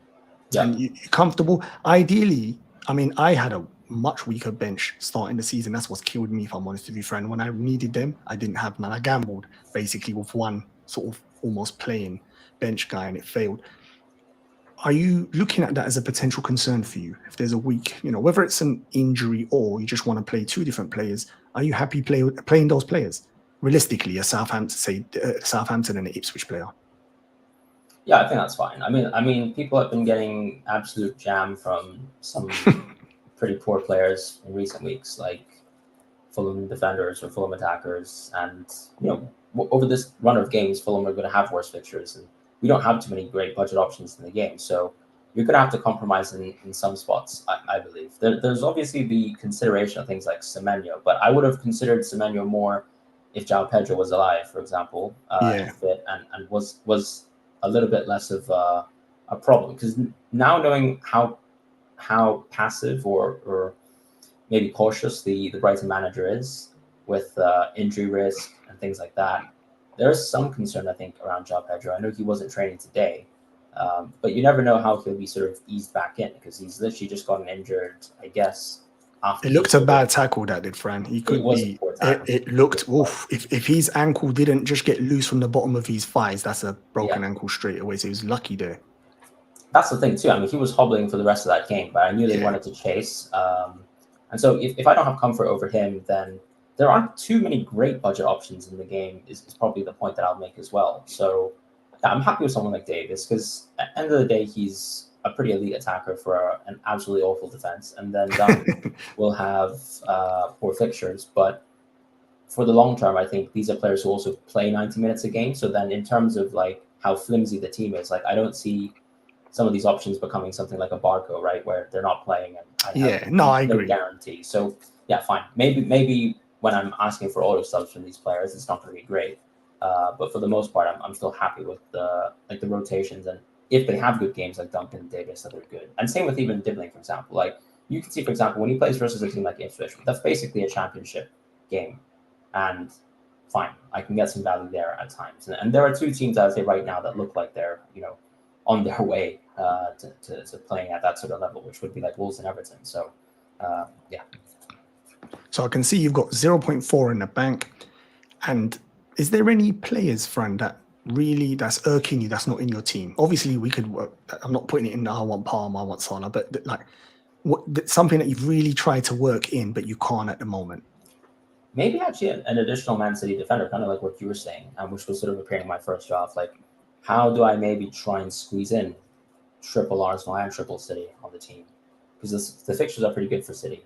Yeah. And you're comfortable. Ideally, I mean, I had a much weaker bench starting the season. That's what's killed me, if I'm honest with you, Fran. When I needed them, I didn't have none. I gambled basically with one sort of almost playing bench guy, and it failed. Are you looking at that as a potential concern for you? If there's a week, whether it's an injury or you just want to play 2 different players, are you happy playing those players? Realistically, a Southampton and an Ipswich player. Yeah, I think that's fine. I mean, people have been getting absolute jam from some pretty poor players in recent weeks, like Fulham defenders or Fulham attackers. And, over this run of games, Fulham are going to have worse fixtures. And we don't have too many great budget options in the game. So you're going to have to compromise in some spots, I believe. There's obviously the consideration of things like Semenyo, but I would have considered Semenyo more if João Pedro was alive, for example, and fit and was a little bit less of a problem. Because now knowing how passive or maybe cautious the Brighton manager is with injury risk and things like that, there's some concern, I think, around João Pedro. I know he wasn't training today, but you never know how he'll be sort of eased back in, because he's literally just gotten injured, I guess. It looked a bad tackle that did, Fran. He could be. It looked. Oof. If his ankle didn't just get loose from the bottom of his thighs, that's a broken ankle straight away. So he was lucky there. That's the thing too. I mean, he was hobbling for the rest of that game, but I knew they wanted to chase. And so if I don't have comfort over him, then there aren't too many great budget options in the game. Is probably the point that I'll make as well. So yeah, I'm happy with someone like Davis, because at the end of the day, he's a pretty elite attacker for an absolutely awful defense. And then Dunk will have poor fixtures. But for the long term, I think these are players who also play 90 minutes a game. So then in terms of like how flimsy the team is, like I don't see some of these options becoming something like a Barco, right, where they're not playing. And I agree. Guarantee. So yeah, fine. Maybe when I'm asking for auto subs from these players, it's not going to be great. But for the most part, I'm still happy with the rotations, and if they have good games like Duncan and Davis, that they're good. And same with even Dibbling, for example. Like you can see, for example, when he plays versus a team like Ipswich, that's basically a championship game, and fine, I can get some value there at times. And there are 2 teams, I would say, right now that look like they're on their way to playing at that sort of level, which would be like Wolves and Everton. So yeah. So I can see you've got 0.4 in the bank. And is there any players, Fran, that's irking you, that's not in your team? Obviously, we could work. I'm not putting it in the I want Palmer, I want Salah, but like something that you've really tried to work in, but you can't at the moment. Maybe actually an additional Man City defender, kind of like what you were saying, which was sort of appearing in my first draft. Like, how do I maybe try and squeeze in triple Arsenal and triple City on the team? Because the fixtures are pretty good for City.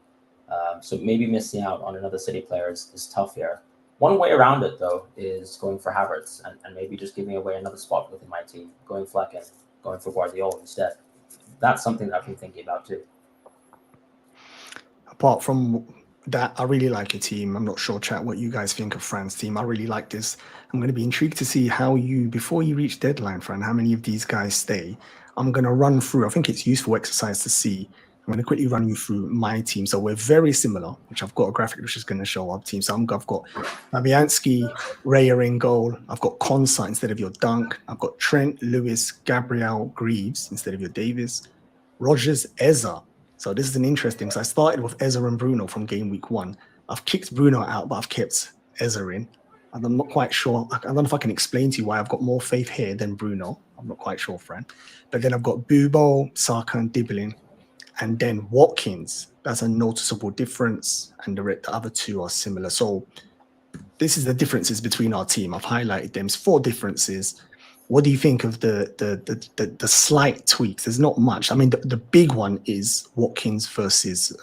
So maybe missing out on another City player is tough here. One way around it, though, is going for Havertz and maybe just giving away another spot within my team, going Flecken, going for Guardiola instead. That's something that I've been thinking about too. Apart from that, I really like your team. I'm not sure, chat, what you guys think of Fran's team. I really like this. I'm going to be intrigued to see how you, before you reach deadline, Fran, how many of these guys stay. I'm going to run through. I think it's useful exercise to see. I'm going to quickly run you through my team. So we're very similar, which I've got a graphic which is going to show our team. So I've got Fabianski, Raya in goal. I've got Konsa instead of your Dunk. I've got Trent, Lewis, Gabriel, Greaves instead of your Davis. Rogers, Eza. So this is an interesting. So I started with Eza and Bruno from game week 1. I've kicked Bruno out, but I've kept Eza in. And I'm not quite sure. I don't know if I can explain to you why I've got more faith here than Bruno. I'm not quite sure, Fran. But then I've got Bubo, Saka, and Dibbling. And then Watkins. That's a noticeable difference. And the other two are similar. So this is the differences between our team. I've highlighted them. It's 4 differences. What do you think of the slight tweaks? There's not much. I mean, the big one is Watkins versus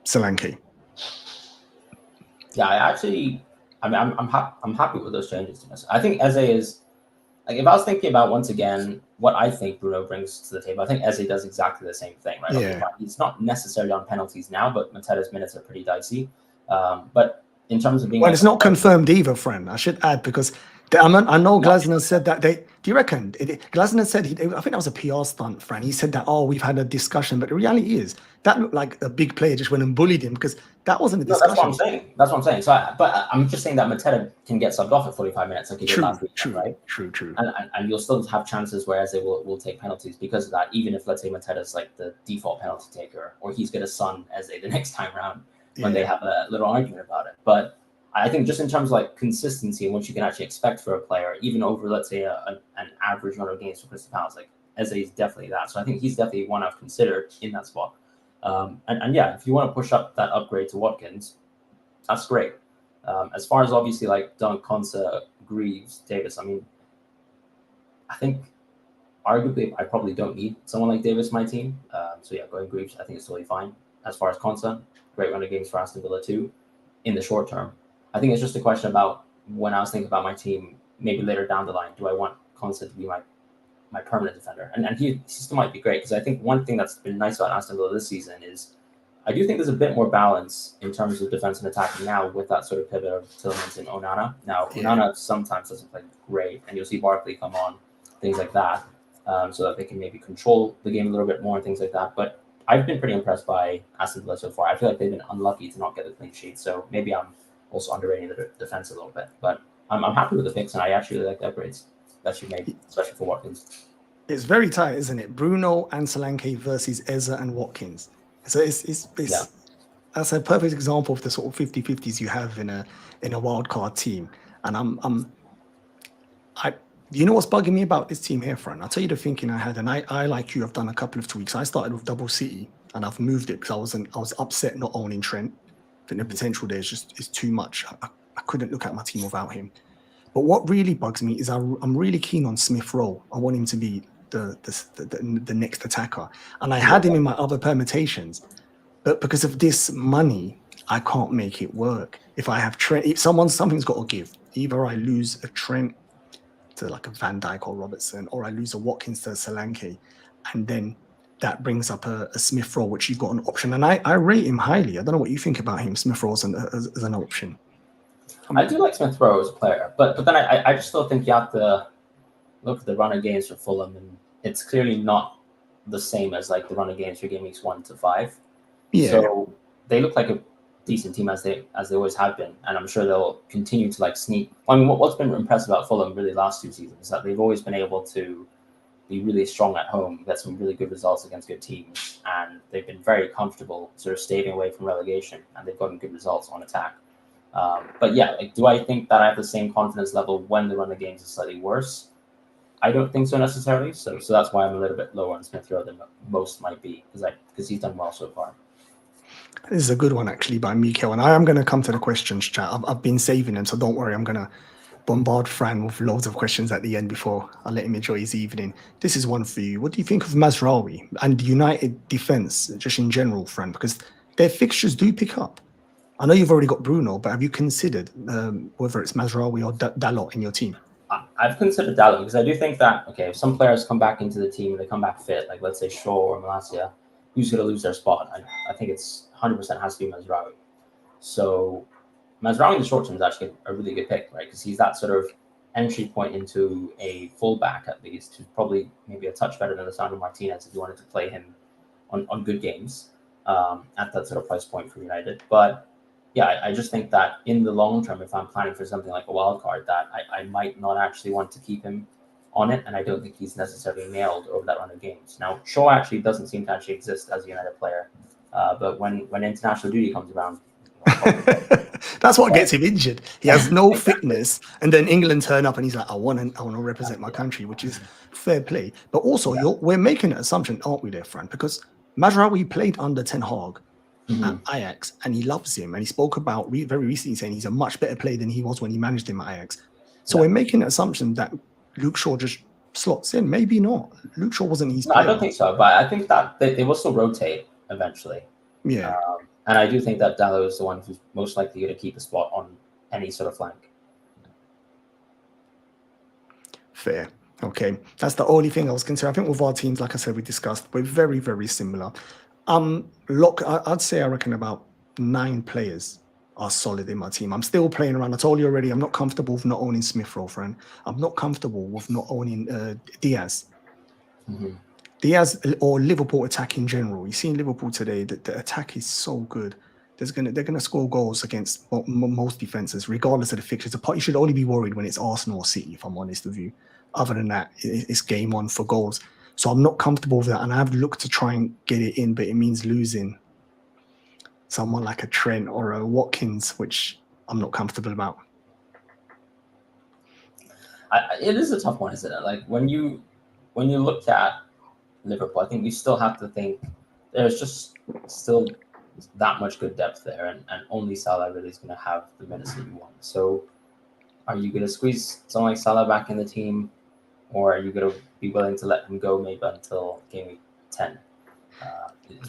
Solanke. Yeah, I'm happy with those changes to myself. I think Eze is, like, if I was thinking about, once again, what I think Bruno brings to the table, I think Eze does exactly the same thing, right? Yeah. He's not necessarily on penalties now, but Mateta's minutes are pretty dicey. But in terms of being... Well, it's not confirmed either, Fran. I should add, because I know Glasner said that do you reckon? Glasner said, I think that was a PR stunt, Fran. He said that, we've had a discussion, but the reality is that looked like a big player just went and bullied him, because that wasn't a discussion. That's what I'm saying. So, but I'm just saying that Mateta can get subbed off at 45 minutes like he did last week, right? True. And you'll still have chances where they will take penalties because of that, even if, let's say, Mateta's like the default penalty taker, or he's going to sun Eze the next time around when they have a little argument about it. But I think just in terms of like consistency and what you can actually expect for a player, even over, let's say, an average number of games for Crystal Palace, like Eze is definitely that. So I think he's definitely one I've considered in that spot. And yeah, if you want to push up that upgrade to Watkins, that's great. As far as obviously like Dunk, Konsa, Greaves, Davis, I mean, I think arguably I probably don't need someone like Davis in my team. So yeah, going Greaves, I think it's totally fine. As far as Konsa, great run of games for Aston Villa too, in the short term. I think it's just a question about when I was thinking about my team, maybe later down the line, do I want Konsa to be my permanent defender? And he still might be great, because I think one thing that's been nice about Aston Villa this season is I do think there's a bit more balance in terms of defense and attacking now with that sort of pivot of Tielemans and Onana. Now, Onana sometimes doesn't play great, and you'll see Barkley come on, things like that, so that they can maybe control the game a little bit more and things like that. But I've been pretty impressed by Aston Villa so far. I feel like they've been unlucky to not get the clean sheet, so maybe I'm also underrating the defense a little bit. But I'm happy with the picks, and I actually like the upgrades that you made, especially for Watkins. It's very tight, isn't it? Bruno and Solanke versus Eze and Watkins. So it's that's a perfect example of the sort of 50-50s you have in a wildcard team. And you know what's bugging me about this team here, Fran? I'll tell you the thinking I had, and I like you, have done a couple of tweaks. I started with double City, and I've moved it because I was upset not owning Trent. I think the potential there is too much. I couldn't look at my team without him. But what really bugs me is I'm really keen on Smith Rowe. I want him to be the next attacker, and I had him in my other permutations, but because of this money, I can't make it work. If I have Trent, if something's got to give. Either I lose a Trent to like a Van Dijk or Robertson, or I lose a Watkins to a Solanke, and then that brings up a Smith Rowe, which you've got an option. And I rate him highly. I don't know what you think about him, Smith Rowe as an option. I do like Smith Rowe as a player, but then I just still think you have to look at the run of games for Fulham, and it's clearly not the same as like the run of games for game weeks 1 to 5. Yeah. So they look like a decent team as they always have been, and I'm sure they'll continue to like sneak. I mean, what's been impressive about Fulham really last 2 seasons is that they've always been able to be really strong at home, get some really good results against good teams, and they've been very comfortable sort of staying away from relegation, and they've gotten good results on attack. But yeah, like, do I think that I have the same confidence level when the run of games is slightly worse? I don't think so necessarily. So that's why I'm a little bit lower on Smith Rowe than most might be, because he's done well so far. This is a good one actually by Mikel, and I am going to come to the questions, chat. I've been saving them, so don't worry. I'm going to bombard Fran with loads of questions at the end before I let him enjoy his evening. This is one for you. What do you think of Mazraoui and United defence, just in general, Fran? Because their fixtures do pick up. I know you've already got Bruno, but have you considered whether it's Mazraoui or Dalot in your team? I've considered Dalot because I do think that, okay, if some players come back into the team and they come back fit, like let's say Shaw or Malacia, who's going to lose their spot? I think it's 100% has to be Mazraoui. So Mazraoui in the short term is actually a really good pick, right? Because he's that sort of entry point into a fullback, at least, who's probably maybe a touch better than Lisandro Martinez if you wanted to play him on good games at that sort of price point for United. But yeah, I just think that in the long term, if I'm planning for something like a wild card, that I might not actually want to keep him on it, and I don't think he's necessarily nailed over that run of games. Now, Shaw actually doesn't seem to actually exist as a United player, but when international duty comes around, that's what gets him injured. He has no fitness, and then England turn up, and he's like, "I want to represent my country," which is fair play. But also, we're making an assumption, aren't we, there, Fran? Because Mazraoui played under Ten Hag at Ajax, and he loves him, and he spoke about very recently saying he's a much better player than he was when he managed him at Ajax. So we're making an assumption that Luke Shaw just slots in. Maybe not. Luke Shaw wasn't his player. I don't think so, but I think that they will still rotate eventually. Yeah. And I do think that Dalot is the one who's most likely going to keep a spot on any sort of flank. Fair. Okay. That's the only thing I was considering. I think with our teams, like I said, we discussed, we're very, very similar. I'd say I reckon about 9 players are solid in my team. I'm still playing around. I told you already, I'm not comfortable with not owning Smith Rowe, friend. I'm not comfortable with not owning Diaz. Diaz or Liverpool attack in general. You've seen Liverpool today. The attack is so good. They're gonna score goals against most defenses, regardless of the fixtures. You should only be worried when it's Arsenal or City, if I'm honest with you. Other than that, it's game on for goals. So I'm not comfortable with that, and I've looked to try and get it in, but it means losing someone like a Trent or a Watkins, which I'm not comfortable about. It is a tough one, isn't it? Like when you look at Liverpool, I think you still have to think there's just still that much good depth there, and only Salah really is going to have the minutes that you want. So are you going to squeeze someone like Salah back in the team, or are you going to be willing to let him go maybe until game week 10?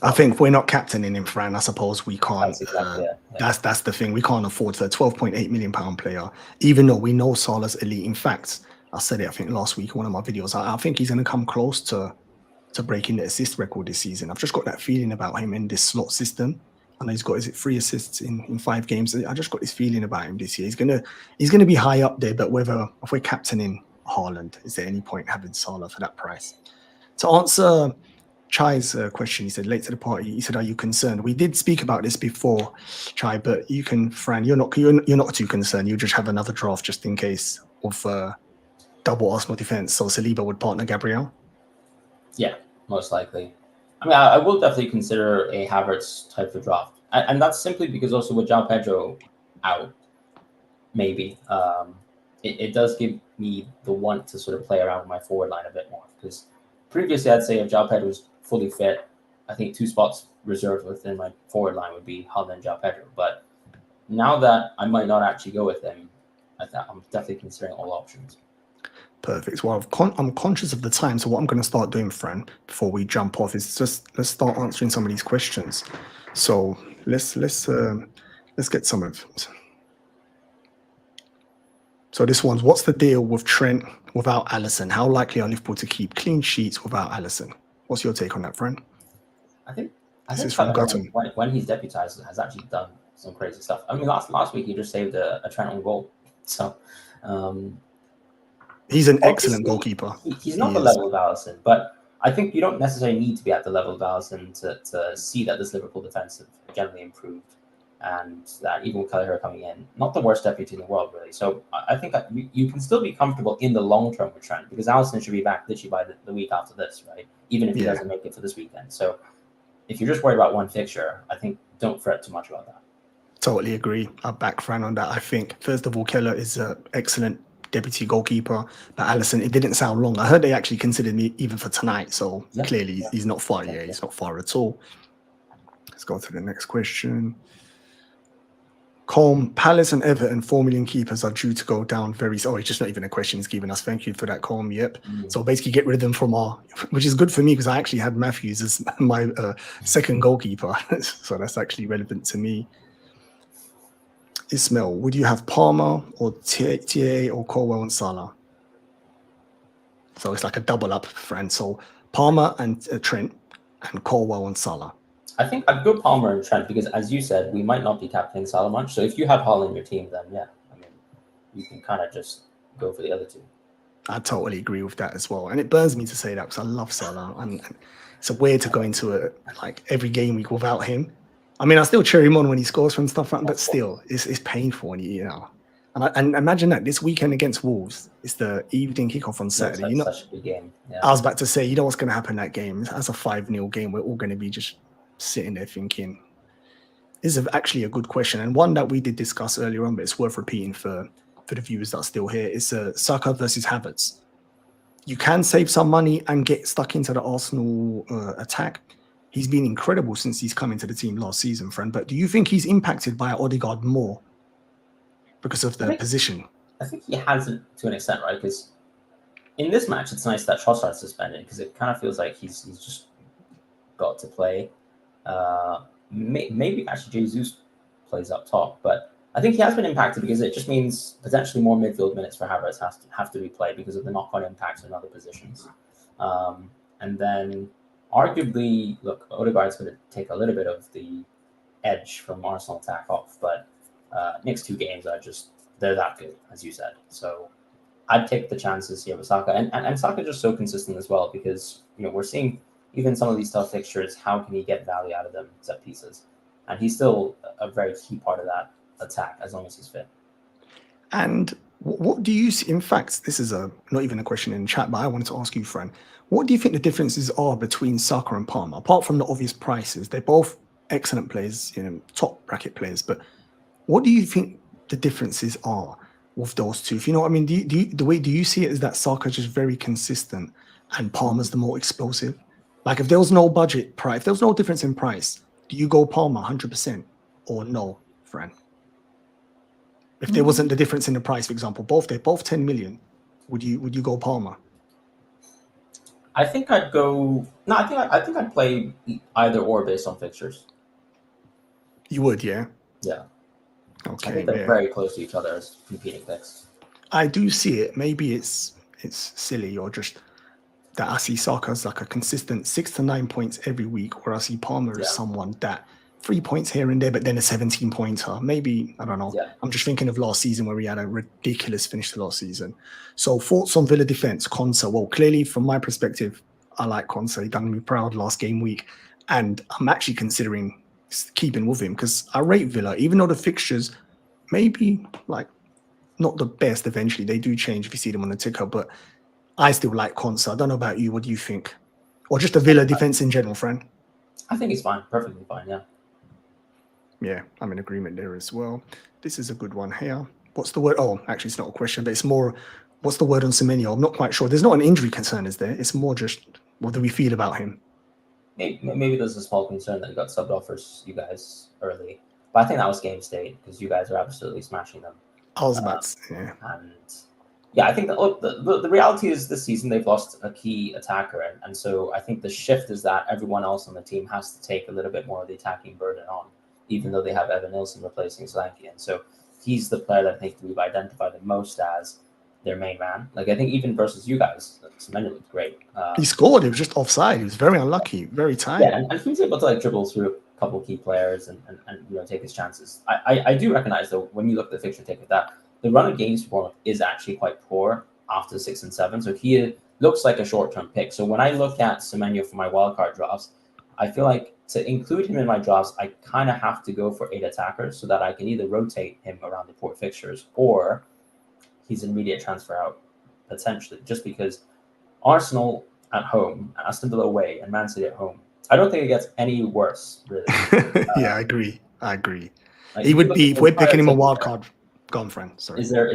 I think we're not captaining him, Fran. I suppose we can't. That's exactly it. That's the thing. We can't afford the £12.8 million player, even though we know Salah's elite. In fact, I said it, I think, last week in one of my videos. I think he's going to come close to breaking the assist record this season. I've just got that feeling about him in this slot system. I know he's got 3 assists in 5 games. I just got this feeling about him this year. He's gonna be high up there, but if we're captaining Haaland, is there any point having Salah for that price? To answer Chai's question, he said late to the party. He said, "Are you concerned?" We did speak about this before, Chai, but you can, Fran. You're not too concerned. You just have another draft just in case of double Arsenal defense. So Saliba would partner Gabriel. Yeah, most likely. I mean, I will definitely consider a Havertz type of draft, and that's simply because also with João Pedro out, maybe it does give me the want to sort of play around with my forward line a bit more. Because previously, I'd say if João Pedro was fully fit, I think 2 spots reserved within my forward line would be Haaland and João Pedro. But now that I might not actually go with him, I'm definitely considering all options. Perfect. Well, I'm conscious of the time, so what I'm going to start doing, Fran, before we jump off, is let's start answering some of these questions. So let's get some of it. So this one's, what's the deal with Trent without Alisson? How likely are Liverpool to keep clean sheets without Alisson? What's your take on that, Fran? I think from Gutton. When he's deputized, has actually done some crazy stuff. I mean, last week he just saved a Trent on goal. So. He's an excellent goalkeeper. He's not the level of Alisson, but I think you don't necessarily need to be at the level of Alisson to see that this Liverpool defense have generally improved, and that even with Kelleher coming in, not the worst deputy in the world, really. So I think that you can still be comfortable in the long term with Trent, because Alisson should be back literally by the week after this, right? Even if he doesn't make it for this weekend. So if you're just worried about one fixture, I think don't fret too much about that. Totally agree. I back Fran on that. I think, first of all, Keller is an excellent deputy goalkeeper, but Alisson, it didn't sound long. I heard they actually considered me even for tonight, so clearly he's not far. Yeah, he's not far at all. Let's go to the next question. Colm, Palace and Everton 4 million keepers are due to go down very. Oh, it's just not even a question he's giving us. Thank you for that, Colm. Yep. So basically, get rid of them from which is good for me because I actually had Matthews as my second goalkeeper, so that's actually relevant to me. Ismail, would you have Palmer or TA or Colwell and Salah? So it's like a double up, friend. So Palmer and Trent and Colwell and Salah. I think I'd go Palmer and Trent because, as you said, we might not be captaining Salah much. So if you have Haaland in your team, then yeah, I mean, you can kind of just go for the other two. I totally agree with that as well. And it burns me to say that because I love Salah. And it's weird to go into like every game week without him. I mean, I still cheer him on when he scores from stuff, but still, it's painful. And, you know, and imagine that this weekend against Wolves, it's the evening kickoff on Saturday. Like you know, such a good game. Yeah. I was about to say, you know what's going to happen in that game? That's a 5-0 game. We're all going to be just sitting there thinking, this is actually a good question. And one that we did discuss earlier on, but it's worth repeating for the viewers that are still here. It's Saka versus Havertz. You can save some money and get stuck into the Arsenal attack. He's been incredible since he's come into the team last season, friend. But do you think he's impacted by Odegaard more because of the position? I think he has it to an extent, right? Because in this match, it's nice that Trossard's suspended because it kind of feels like he's just got to play. Maybe actually Jesus plays up top, but I think he has been impacted because it just means potentially more midfield minutes for Havertz have to be played because of the knock-on impacts in other positions. And then arguably, look, Odegaard's going to take a little bit of the edge from Arsenal attack off, but next two games they're that good, as you said. So I'd take the chances here with Saka, and Saka just so consistent as well because we're seeing even some of these tough fixtures. How can he get value out of them set pieces? And he's still a very key part of that attack as long as he's fit. And what do you see? In fact, this is not even a question in chat, but I wanted to ask you, Fran. What do you think the differences are between Saka and Palmer? Apart from the obvious prices, they're both excellent players, top bracket players. But what do you think the differences are with those two? If you know what I mean, do you see it as that Saka's just very consistent and Palmer's the more explosive? Like if there was no budget price, if there was no difference in price, do you go Palmer 100% or no, Fran? If there wasn't the difference in the price, for example, they're both 10 million, would you go Palmer? I think I'd go. No, I think I'd play either or based on fixtures. You would, yeah. Yeah. Okay. I think they're very close to each other as competing picks. I do see it. Maybe it's silly or just that I see Saka as like a consistent 6 to 9 points every week, where I see Palmer as someone that 3 points here and there, but then a 17-pointer. Maybe, I don't know. Yeah. I'm just thinking of last season where he had a ridiculous finish to last season. So thoughts on Villa defense, Konsa. Well, clearly from my perspective, I like Konsa. He done me proud last game week. And I'm actually considering keeping with him because I rate Villa, even though the fixtures maybe like not the best eventually. They do change if you see them on the ticker, but I still like Konsa. I don't know about you. What do you think? Or just the Villa defense in general, friend? I think he's fine. Perfectly fine, yeah. Yeah, I'm in agreement there as well. This is a good one here. What's the word? Oh, actually, it's not a question, but it's more, what's the word on Semenyo? I'm not quite sure. There's not an injury concern, is there? It's more just, what do we feel about him? Maybe there's a small concern that he got subbed off for you guys early. But I think that was game state because you guys are absolutely smashing them. I was about to, yeah. And yeah, I think the reality is this season they've lost a key attacker. And so I think the shift is that everyone else on the team has to take a little bit more of the attacking burden on, even though they have Evan Nilsson replacing Solanke. And so he's the player that I think we've identified the most as their main man. Like, I think even versus you guys, Semenyo looked great. He scored. He was just offside. He was very unlucky, very tired. Yeah, and he was able to dribble through a couple of key players and take his chances. I do recognize, though, when you look at the fixture ticket, that the run of games for him is actually quite poor after 6 and 7. So he looks like a short-term pick. So when I look at Semenyo for my wildcard drafts, I feel like to include him in my drafts, I kind of have to go for 8 attackers so that I can either rotate him around the poor fixtures or he's an immediate transfer out, potentially, just because Arsenal at home, Aston Villa away, and Man City at home, I don't think it gets any worse, really. Yeah, I agree. He would be, if we're picking him a wild card, gone, friend. Sorry. Is there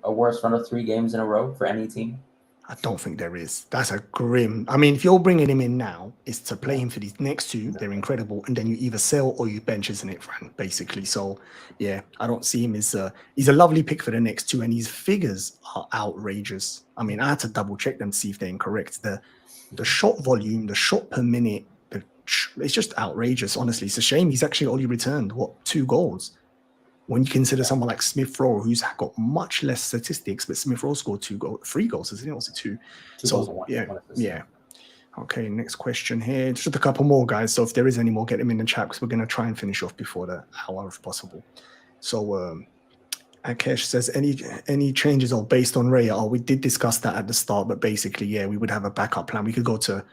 a worse run of 3 games in a row for any team? I don't think there is. That's a grim. I mean, if you're bringing him in now, it's to play him for these next 2. They're incredible, and then you either sell or you bench, isn't it, Fran? Basically. So, yeah, I don't see him as he's a lovely pick for the next 2, and his figures are outrageous. I mean, I had to double check them to see if they're incorrect. The shot volume, the shot per minute, it's just outrageous. Honestly, it's a shame he's actually only returned 2 goals. when you consider someone like Smith Rowe, who's got much less statistics, but Smith Rowe scored 3 goals, isn't it? Also two. Two goals and one. Yeah. Okay, next question here. Just a couple more, guys. So if there is any more, get them in the chat because we're going to try and finish off before the hour if possible. So Akesh says, any changes are based on Raya? Oh, we did discuss that at the start, but basically, yeah, we would have a backup plan. We could go to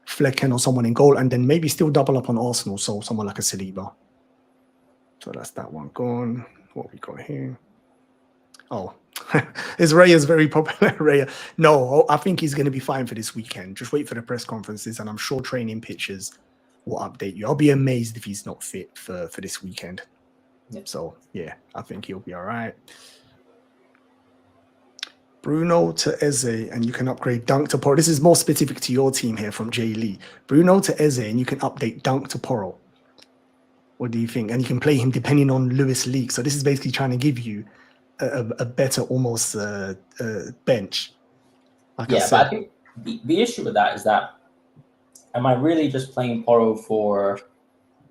Flecken or someone in goal and then maybe still double up on Arsenal. So someone like a Saliba. So that's that one gone. What we got here? Oh, is Raya very popular? Raya? No, I think he's going to be fine for this weekend. Just wait for the press conferences, and I'm sure training pictures will update you. I'll be amazed if he's not fit for this weekend. Yep. So, yeah, I think he'll be all right. Bruno to Eze, and you can upgrade Dunk to Poro. This is more specific to your team here from Jay Lee. Bruno to Eze, and you can update Dunk to Poro. What do you think? And you can play him depending on Lewis League. So this is basically trying to give you a better almost bench. Like but I think the issue with that is that, am I really just playing Poro for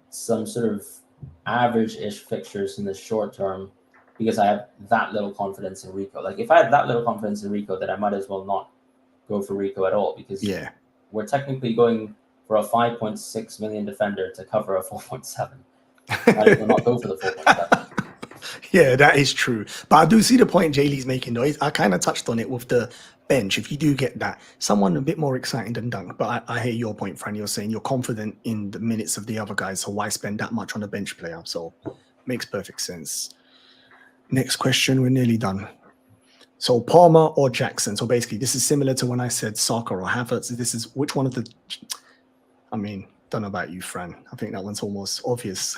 some sort of average-ish fixtures in the short term because I have that little confidence in Rico? Like, if I had that little confidence in Rico, then I might as well not go for Rico at all, because we're technically going for a 5.6 million defender to cover a 4.7. Might as well not go for the 4.7. Yeah, that is true. But I do see the point Jay Lee's making, though. I kind of touched on it with the bench. If you do get that, someone a bit more exciting than Dunk. But I hear your point, Fran. You're saying you're confident in the minutes of the other guys, so why spend that much on a bench player? So makes perfect sense. Next question. We're nearly done. So Palmer or Jackson? So basically, this is similar to when I said Saka or Havertz. This is which one of the... I mean, don't know about you, Fran. I think that one's almost obvious.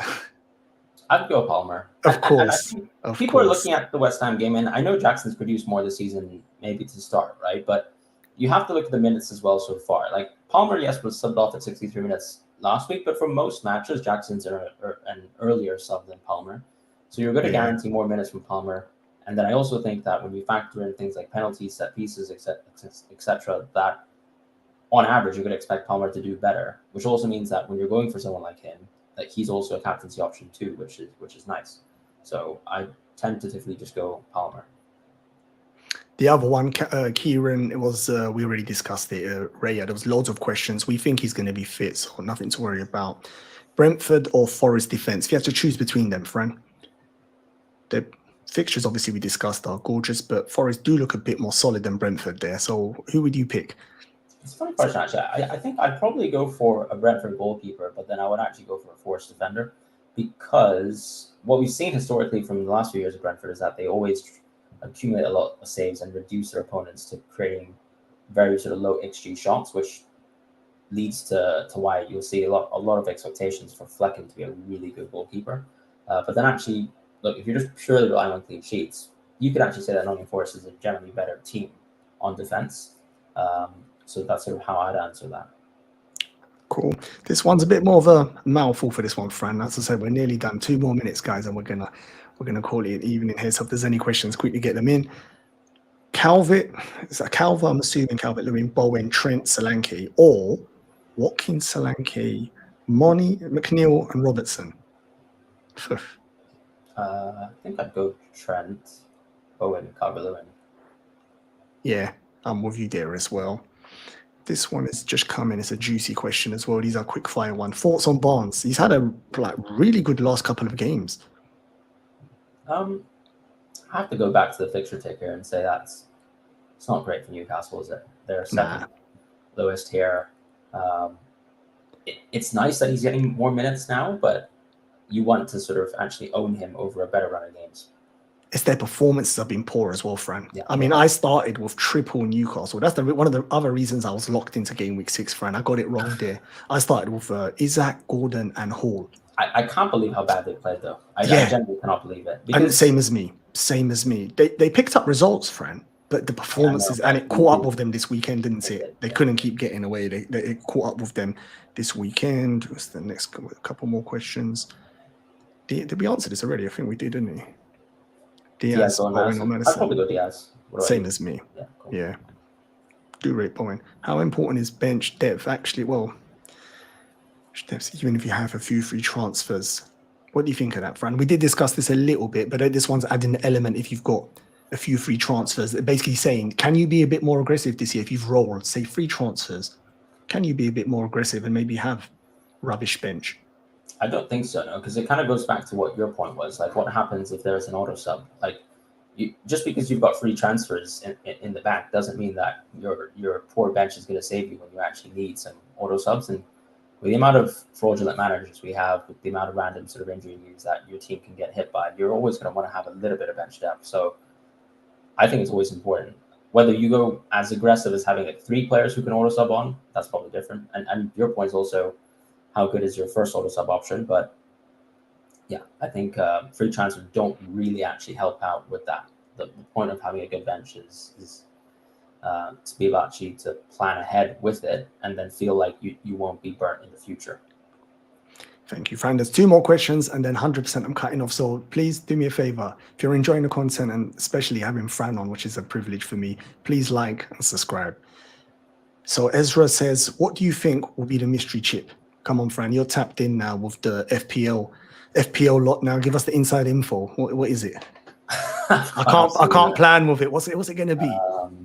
I'd go Palmer. Of course. People are looking at the West Ham game, and I know Jackson's produced more this season, maybe to start, right? But you have to look at the minutes as well so far. Like, Palmer, yes, was subbed off at 63 minutes last week, but for most matches, Jackson's an earlier sub than Palmer. So you're going to guarantee more minutes from Palmer. And then I also think that when you factor in things like penalties, set pieces, etc., that on average, you're going to expect Palmer to do better, which also means that when you're going for someone like him, like, he's also a captaincy option too, which is nice. So I tentatively just go Palmer. The other one, Kieran, it was we already discussed it. Raya, there was loads of questions. We think he's going to be fit, so nothing to worry about. Brentford or Forest defense? If you have to choose between them, Fran. The fixtures, obviously, we discussed are gorgeous, but Forest do look a bit more solid than Brentford there. So who would you pick? It's a funny question, actually. I think I'd probably go for a Brentford goalkeeper, but then I would actually go for a Forest defender, because what we've seen historically from the last few years of Brentford is that they always accumulate a lot of saves and reduce their opponents to creating very sort of low XG shots, which leads to why you'll see a lot of expectations for Flecken to be a really good goalkeeper. But then actually, look, if you're just purely relying on clean sheets, you could actually say that Nottingham Forest is a generally better team on defense. So that's sort of how I'd answer that. Cool. This one's a bit more of a mouthful for this one, Fran. As I said, we're nearly done. 2 more minutes, guys, and we're gonna call it an evening here. So if there's any questions, quickly get them in. Calvert, is that Calvert? I'm assuming Calvert-Lewin, Bowen, Trent, Solanke, or Watkins, Solanke, Money, McNeil, and Robertson. I think I'd go Trent, Bowen, Calvert-Lewin. Yeah, I'm with you there as well. This one is just coming. It's a juicy question as well. These are quick fire one. Thoughts on Barnes? He's had a really good last couple of games. I have to go back to the fixture ticker and say it's not great for Newcastle, is it? They're second lowest here. It's nice that he's getting more minutes now, but you want to sort of actually own him over a better run of games. It's their performances have been poor as well, Fran. Yeah. I mean, I started with triple Newcastle. That's one of the other reasons I was locked into game week 6, Fran. I got it wrong there. I started with Isaac, Gordon, and Hall. I can't believe how bad they played, though. I genuinely cannot believe it. Because, and same as me. They picked up results, Fran, but the performances, and it caught up with them this weekend, didn't it? They couldn't keep getting away. They caught up with them this weekend. What's the next couple more questions? Did we answer this already? I think we did, didn't we? Diaz, Bowen, or Madison. I'd probably go Diaz. Same as me. Yeah. Cool. Yeah. Do rate Bowen. How important is bench depth? Actually, well, depth, even if you have a few free transfers, What do you think of that, Fran? We did discuss this a little bit, but this one's adding the element if you've got a few free transfers. Basically saying, can you be a bit more aggressive this year if you've rolled, say, free transfers? Can you be a bit more aggressive and maybe have rubbish bench? I don't think so, no, because it kind of goes back to what your point was. Like, what happens if there's an auto sub? Like, just because you've got free transfers in the back doesn't mean that your poor bench is going to save you when you actually need some auto subs. And with the amount of fraudulent managers we have, with the amount of random sort of injury news that your team can get hit by, you're always going to want to have a little bit of bench depth. So I think it's always important. Whether you go as aggressive as having like 3 players who can auto sub on, that's probably different. And your point is also how good is your first auto sub option. But yeah, I think free transfers don't really actually help out with that. The point of having a good bench is to be able actually to plan ahead with it and then feel like you won't be burnt in the future. Thank you, Fran. There's 2 more questions and then 100% I'm cutting off. So please do me a favor. If you're enjoying the content and especially having Fran on, which is a privilege for me, please like and subscribe. So Ezra says, what do you think will be the mystery chip? Come on, Fran, you're tapped in now with the FPL lot now. Give us the inside info. What is it? I can't plan with it. What's it going to be?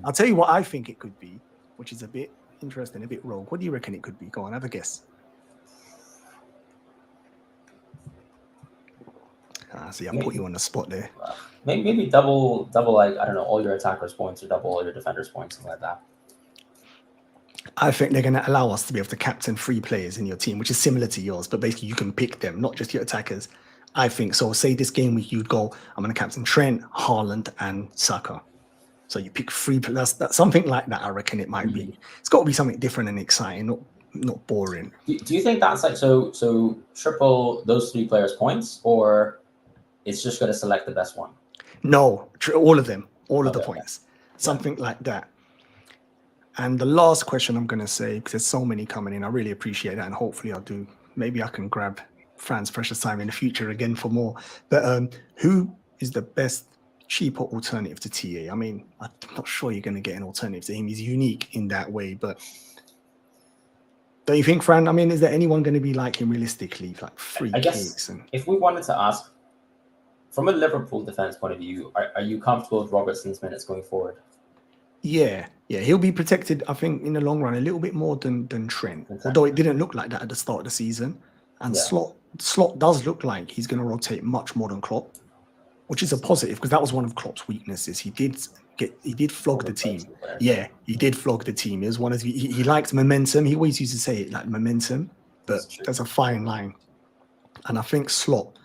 I'll tell you what I think it could be, which is a bit interesting, a bit rogue. What do you reckon it could be? Go on, have a guess. See, I put you on the spot there. Maybe double like, I don't know, all your attackers' points or double all your defenders' points, something like that. I think they're going to allow us to be able to captain 3 players in your team, which is similar to yours, but basically you can pick them, not just your attackers. I think so. Say this game week you'd go, I'm going to captain Trent, Haaland, and Saka. So you pick 3. That's something like that. I reckon it might be. It's got to be something different and exciting, not boring. Do you think that's like so triple those 3 players' points, or it's just going to select the best one? No, all of them, all of the points, something like that. And the last question I'm going to say, because there's so many coming in, I really appreciate that. And hopefully I'll do, maybe I can grab Fran's precious time in the future again for more. But who is the best, cheaper alternative to TA? I mean, I'm not sure you're going to get an alternative to him. He's unique in that way. But don't you think, Fran? I mean, is there anyone going to be like him realistically, like free kicks? And if we wanted to ask, from a Liverpool defense point of view, are you comfortable with Robertson's minutes going forward? Yeah, he'll be protected, I think, in the long run, a little bit more than Trent. Exactly. Although it didn't look like that at the start of the season. And Slot does look like he's going to rotate much more than Klopp, which is a positive because that was one of Klopp's weaknesses. He did flog the team. Yeah, he did flog the team. It was one of he likes momentum. He always used to say it like momentum, but there's a fine line. And I think Slot.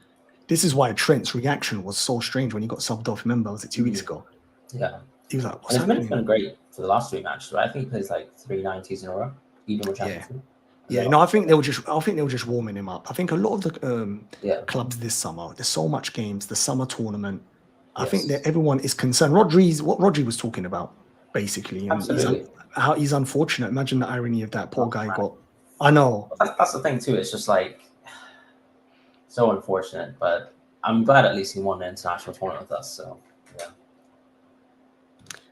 This is why Trent's reaction was so strange when he got subbed off. Remember, was it 2 weeks ago? Yeah. He was like, what's happening? His happening? Been great for the last 3 matches, right? I think he plays like 3 90s in a row, even with Champions League. Yeah, no, I think they were just warming him up. I think a lot of the clubs this summer, there's so much games, the summer tournament. I think that everyone is concerned. What Rodri was talking about, basically. And absolutely. How he's unfortunate. Imagine the irony of that. Poor guy got. I know. That's the thing too. It's just like so unfortunate, but I'm glad at least he won the international tournament with us. So yeah.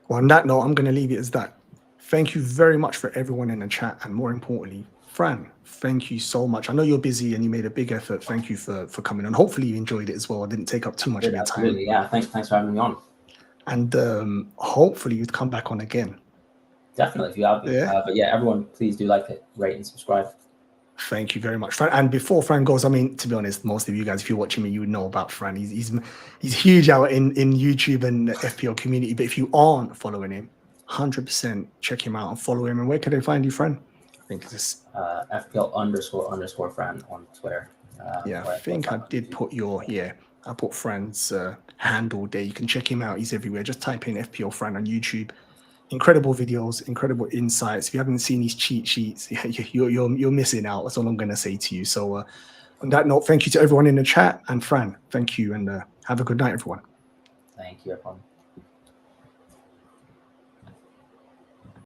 Well, on that note, I'm going to leave it as that. Thank you very much for everyone in the chat, and more importantly, Fran, thank you so much. I know you're busy and you made a big effort. Thank you for coming on. Hopefully you enjoyed it as well. I didn't take up too much of your time. Absolutely, yeah. Thanks for having me on. And hopefully you'd come back on again. Definitely, if you have. But yeah, everyone, please do like it, rate, and subscribe. Thank you very much, Fran. And before Fran goes, I mean, to be honest, most of you guys, if you're watching me, you would know about Fran. He's huge out in YouTube and the FPL community. But if you aren't following him, 100% check him out and follow him. And where can they find you, Fran? I think it's FPL__Fran on Twitter. I think I did put I put Fran's handle there. You can check him out. He's everywhere. Just type in FPL Fran on YouTube. Incredible videos, incredible insights. If you haven't seen these cheat sheets, you're missing out. That's all I'm going to say to you. So on that note, thank you to everyone in the chat. And Fran, thank you. And have a good night, everyone. Thank you, everyone.